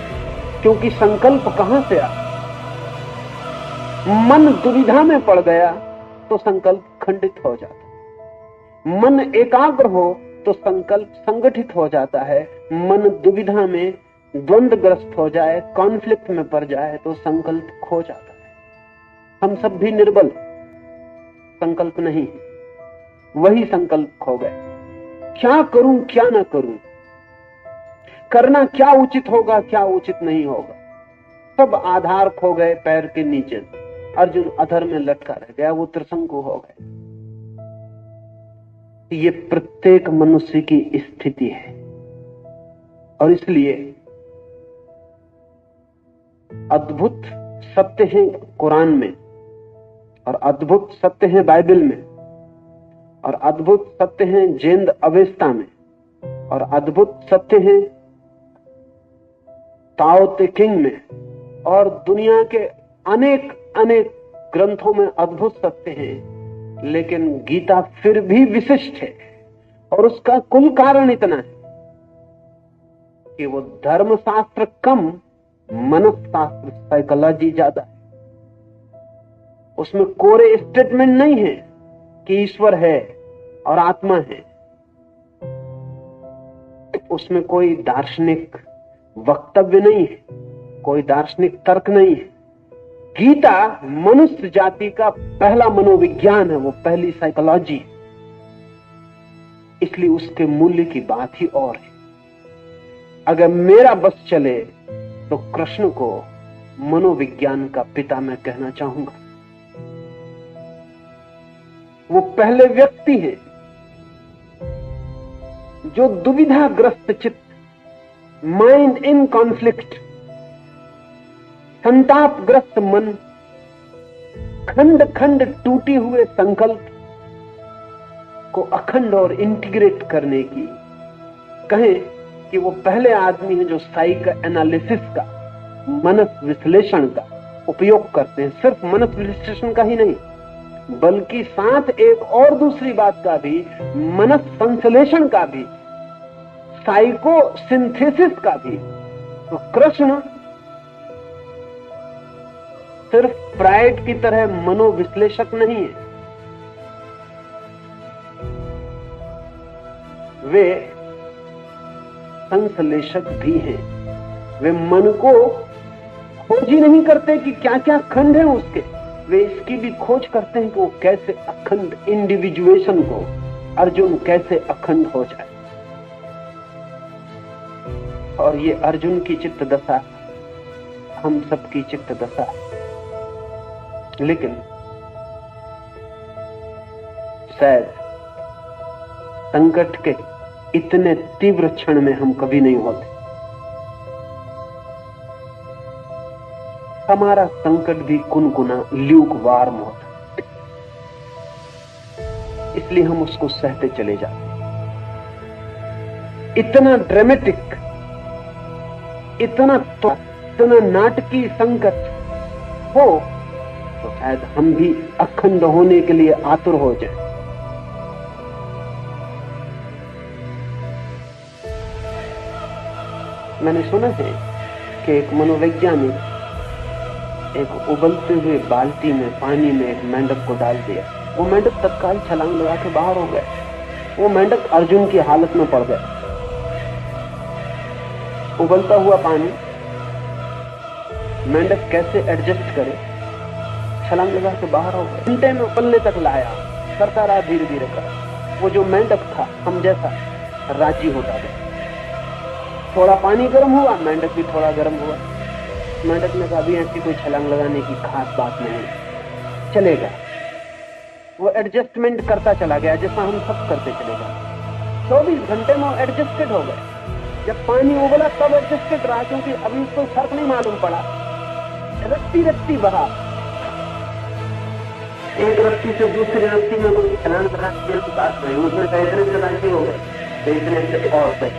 क्योंकि संकल्प कहां से आ, मन दुविधा में पड़ गया तो संकल्प खंडित हो जाता। मन एकाग्र हो तो संकल्प संगठित हो जाता है। मन दुविधा में द्वंद्वग्रस्त हो जाए, कॉन्फ्लिक्ट में पड़ जाए तो संकल्प खो जाता है। हम सब भी निर्बल, संकल्प नहीं, वही संकल्प खो गए। क्या करूं क्या ना करूं, करना क्या उचित होगा क्या उचित नहीं होगा, सब आधार खो गए पैर के नीचे। अर्जुन अधर में लटका रह गया, वो त्रिशंकु हो गए। ये प्रत्येक मनुष्य की स्थिति है और इसलिए अद्भुत सत्य है कुरान में, और अद्भुत सत्य है बाइबल में, और अद्भुत सत्य है जैन अवेस्ता में, और अद्भुत सत्य है ताओ ते किंग में, और दुनिया के अनेक अनेक ग्रंथों में अद्भुत सत्य हैं। लेकिन गीता फिर भी विशिष्ट है, और उसका कुल कारण इतना है कि वो धर्मशास्त्र कम, मनसशास्त्र साइकोलॉजी ज्यादा है। उसमें कोरे स्टेटमेंट नहीं है कि ईश्वर है और आत्मा है, उसमें कोई दार्शनिक वक्तव्य नहीं है, कोई दार्शनिक तर्क नहीं है। गीता मनुष्य जाति का पहला मनोविज्ञान है, वो पहली साइकोलॉजी है। इसलिए उसके मूल्य की बात ही और है। अगर मेरा बस चले तो कृष्ण को मनोविज्ञान का पिता मैं कहना चाहूंगा। वो पहले व्यक्ति है जो दुविधाग्रस्त चित्त, माइंड इन कॉन्फ्लिक्ट, संतापग्रस्त मन, खंड खंड टूटे हुए संकल्प को अखंड और इंटीग्रेट करने की, कहें कि वो पहले आदमी है जो साइक एनालिसिस का, मनस विश्लेषण का उपयोग करते हैं। सिर्फ मनस विश्लेषण का ही नहीं, बल्कि साथ एक और दूसरी बात का भी, मनस संश्लेषण का भी, साइको सिंथेसिस का भी। तो कृष्ण सिर्फ प्राइड की तरह मनोविश्लेषक नहीं है, वे संश्लेषक भी हैं। वे मन को खोज ही नहीं करते कि क्या क्या खंड है उसके, वे इसकी भी खोज करते हैं कि वो कैसे अखंड, इंडिविजुएशन को अर्जुन कैसे अखंड हो जाए। और ये अर्जुन की चित्त दशा, हम सबकी चित्त दशा। लेकिन शायद संकट के इतने तीव्र क्षण में हम कभी नहीं होते। हमारा संकट भी कुनकुना, ल्यूकवार्म होता, इसलिए हम उसको सहते चले जाते। इतना ड्रामेटिक, इतना नाटकीय संकट हो तो शायद हम भी अखंड होने के लिए आतुर हो जाए। मैंने सुना है कि एक मनोवैज्ञानिक एक उबलते हुए बाल्टी में पानी में एक मेंढक को डाल दिया। वो मेंढक तत्काल छलांग लगा के बाहर हो गए। वो मेंढक अर्जुन की हालत में पड़ गए। उबलता हुआ पानी, मेंढक कैसे एडजस्ट करे, छलांग लगा के बाहर हो गए। घंटे में उबलने तक लाया, करता रहा धीरे धीरे कर। वो जो मेंढक था हम जैसा राजी होता गया। थोड़ा पानी गर्म हुआ, मेंढक भी थोड़ा गर्म हुआ। मेंढक ने कहा अभी ऐसी कोई छलांग लगाने की खास बात नहीं, चलेगा। वो एडजस्टमेंट करता चला गया जैसा हम सब करते चले गए। 24 घंटे में वो एडजस्टेड हो गए। जब पानी उबला तब एडजस्टेड रहा, क्योंकि अभी उसको फर्क नहीं मालूम पड़ा। रत्ती रत्ती बहा, एक रत्ती से दूसरी रत्ती में कोई छलांग लगाने की बात नहीं। उसमें इतने से राजी हो गए, इतने से और सही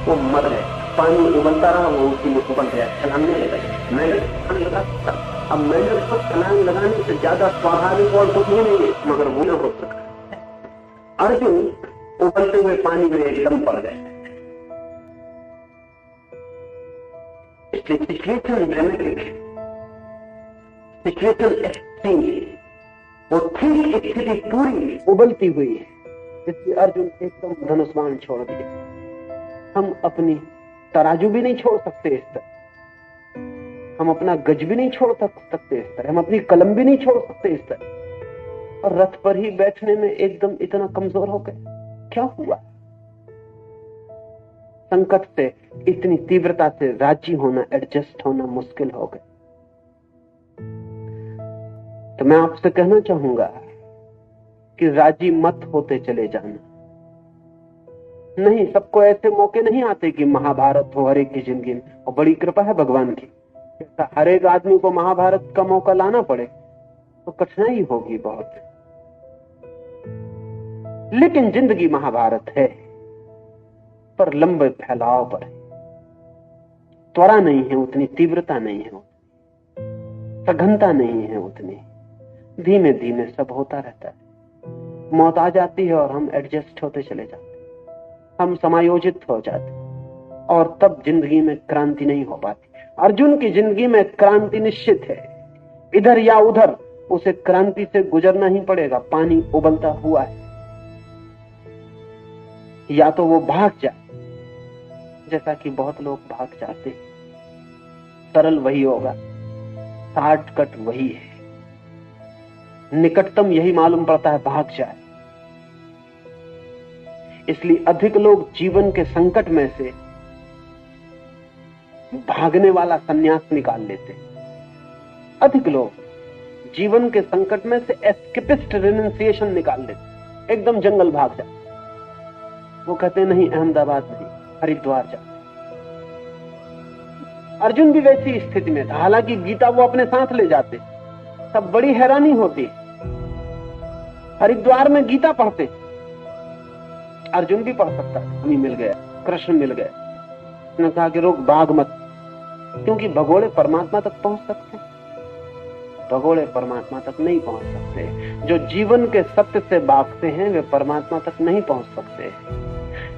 वो मर गए। पानी उबलता रहा, वो उसी में उबल गया, छलांगने लगा। मेंढक लगा, अब मेंढक को छलांग लगाने से ज्यादा स्वाभाविक और कुछ नहीं है, मगर वो न हो सका। अर्जुन उबलते हुए पानी में एकदम पड़ गए। इसलिए सिचुएशन ड्रामेटिक है, सिचुएशन एक्सट्रीम है। वो ठीक स्थिति पूरी उबलती हुई है, इसलिए अर्जुन एकदम धनुष बाण छोड़ दिए। हम अपनी तराजू भी नहीं छोड़ सकते इस तरह, हम अपना गज भी नहीं छोड़ सकते इस तरह, हम अपनी कलम भी नहीं छोड़ सकते इस तरह, और रथ पर ही बैठने में एकदम इतना कमजोर हो गए। क्या हुआ? संकट से इतनी तीव्रता से राजी होना, एडजस्ट होना मुश्किल हो गए। तो मैं आपसे कहना चाहूंगा कि राजी मत होते चले जाना। नहीं, सबको ऐसे मौके नहीं आते कि महाभारत हो हर एक की जिंदगी में, और बड़ी कृपा है भगवान की। हर एक आदमी को महाभारत का मौका लाना पड़े तो कठिनाई होगी बहुत, लेकिन जिंदगी महाभारत है, पर लंबे फैलाव पर है। त्वरा नहीं है उतनी, तीव्रता नहीं है उतनी, सघनता नहीं है उतनी, धीमे धीमे सब होता रहता है। मौत आ जाती है और हम एडजस्ट होते चले जाते, हम समायोजित हो जाते, और तब जिंदगी में क्रांति नहीं हो पाती। अर्जुन की जिंदगी में क्रांति निश्चित है, इधर या उधर उसे क्रांति से गुजरना ही पड़ेगा। पानी उबलता हुआ है, या तो वो भाग जाए, जैसा कि बहुत लोग भाग जाते, सरल वही होगा, शॉर्टकट वही है, निकटतम यही मालूम पड़ता है, भाग जाए। इसलिए अधिक लोग जीवन के संकट में से भागने वाला संन्यास निकाल लेते। अधिक लोग जीवन के संकट में से एस्केपिस्ट रिनंसिएशन निकाल लेते, एकदम जंगल भाग जाते। वो कहते नहीं, अहमदाबाद नहीं, हरिद्वार जा। अर्जुन भी वैसी स्थिति में था, हालांकि गीता वो अपने साथ ले जाते। तब बड़ी हैरानी होती, हरिद्वार में गीता पढ़ते, अर्जुन भी पढ़ सकता है। हमें मिल गया, कृष्ण मिल गया, उसने कहा कि रोक, भाग मत, क्योंकि भगोड़े परमात्मा तक पहुंच सकते, भगोड़े परमात्मा तक नहीं पहुंच सकते। जो जीवन के सत्य से भागते हैं वे परमात्मा तक नहीं पहुंच सकते।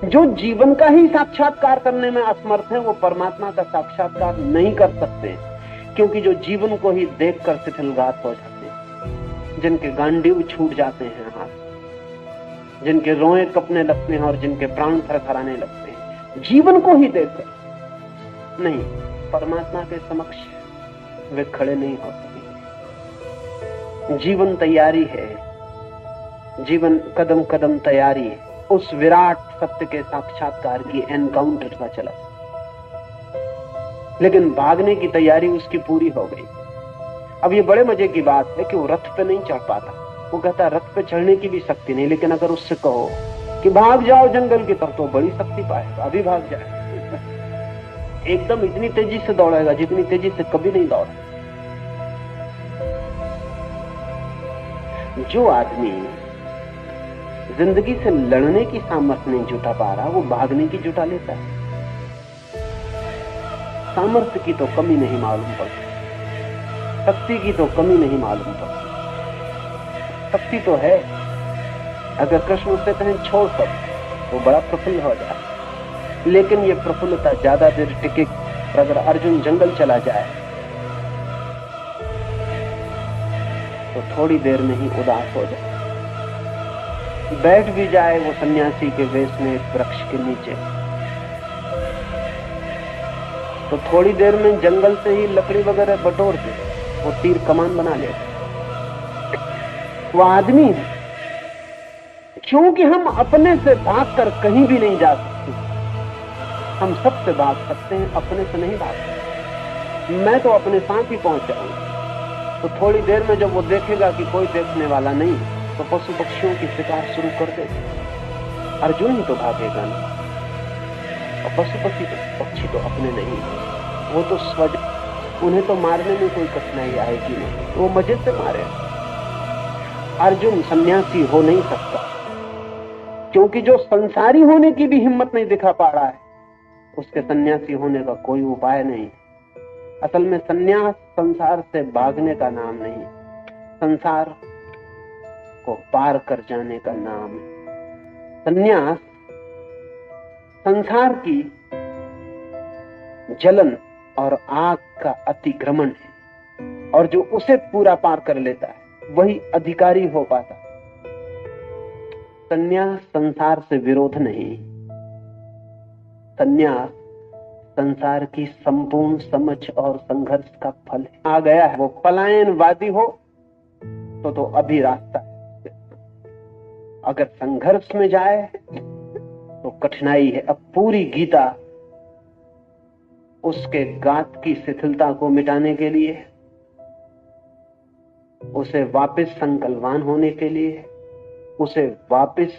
जो जीवन का ही साक्षात्कार करने में असमर्थ है वो परमात्मा का साक्षात्कार नहीं कर सकते, क्योंकि जो जीवन को ही देखकर शिथिलघात हो जाते हैं, जिनके गांडीव छूट जाते हैं हाथ, जिनके रोए कपने लगते हैं और जिनके प्राण थरथराने लगते हैं, जीवन को ही देखकर नहीं, परमात्मा के समक्ष वे खड़े नहीं हो सके। जीवन तैयारी है, जीवन कदम कदम तैयारी है, उस विराट सत्य के साक्षात्कार की एनकाउंटर का चला। लेकिन भागने की तैयारी उसकी पूरी हो गई। अब ये बड़े मजे की बात है कि वो रथ पे नहीं चढ़ पाता। वो कहता रथ पे चढ़ने की भी शक्ति नहीं, लेकिन अगर उससे कहो कि भाग जाओ जंगल की तरफ तो बड़ी शक्ति पाएगा, अभी भाग जाए। एकदम इतनी तेजी से दौड़ेगा जितनी तेजी से कभी नहीं दौड़ा। जो आदमी जिंदगी से लड़ने की सामर्थ्य नहीं जुटा पा रहा, वो भागने की जुटा लेता है। सामर्थ्य की तो कमी नहीं मालूम पड़ती, शक्ति की तो कमी नहीं मालूम पड़ती। शक्ति तो है। अगर कृष्ण उससे कहें छोड़ सब, वो बड़ा प्रफुल्ल हो जाए, लेकिन ये प्रफुल्लता ज्यादा देर टिके। अगर अर्जुन जंगल चला जाए तो थोड़ी देर में ही उदास हो जाए। बैठ भी जाए वो सन्यासी के वेश में एक वृक्ष के नीचे, तो थोड़ी देर में जंगल से ही लकड़ी वगैरह बटोर के वो तीर कमान बना ले। वो आदमी है, क्योंकि हम अपने से भागकर कहीं भी नहीं जा सकते। हम सबसे भाग सकते हैं, अपने से नहीं भाग सकते। मैं तो अपने साथ ही पहुंच जाऊंगा। तो थोड़ी देर में जब वो देखेगा कि कोई देखने वाला नहीं, तो पशु पक्षियों की शिकार शुरू कर दे। अर्जुन ही तो भागेगा ना, और पशु पक्षी तो अपने नहीं, वो तो स्वज, उन्हें तो मारने में कोई कठिनाई आएगी नहीं, वो मजे से मारे। अर्जुन सन्यासी हो नहीं सकता, क्योंकि जो संसारी होने की भी हिम्मत नहीं दिखा पा रहा है, उसके सन्यासी होने का कोई उपाय नहीं। असल में सन्यास संसार से भागने का नाम नहीं, संसार को पार कर जाने का नाम है। सन्यास संसार की जलन और आग का अतिक्रमण है, और जो उसे पूरा पार कर लेता है वही अधिकारी हो पाता है। सन्यास संसार से विरोध नहीं, सन्यास संसार की संपूर्ण समझ और संघर्ष का फल है। आ गया है वो पलायनवादी हो तो अभी रास्ता है। अगर संघर्ष में जाए तो कठिनाई है। अब पूरी गीता उसके गात की शिथिलता को मिटाने के लिए, उसे वापस संकल्पवान होने के लिए, उसे वापस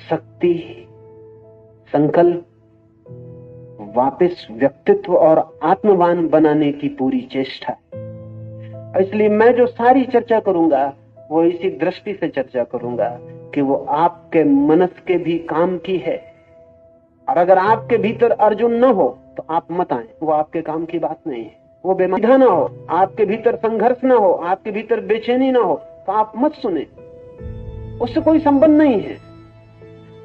शक्ति, संकल्प, वापस व्यक्तित्व और आत्मवान बनाने की पूरी चेष्टा है। इसलिए मैं जो सारी चर्चा करूंगा वो इसी दृष्टि से चर्चा करूंगा कि वो आपके मनस के भी काम की है। और अगर आपके भीतर अर्जुन न हो तो आप मत आए, वो आपके काम की बात नहीं है। वो बेमैदा ना हो, आपके भीतर संघर्ष ना हो, आपके भीतर बेचैनी ना हो, तो आप मत सुने, उससे कोई संबंध नहीं है।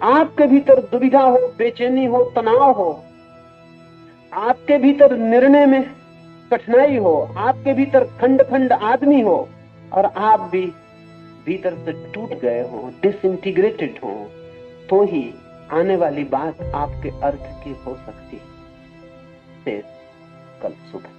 आपके भीतर दुविधा हो, बेचैनी हो, तनाव हो, आपके भीतर निर्णय में कठिनाई हो, आपके भीतर खंड खंड आदमी हो, और आप भी भीतर से टूट गए हो, डिसइंटीग्रेटेड हो, तो ही आने वाली बात आपके अर्थ की हो सकती है। कल सुबह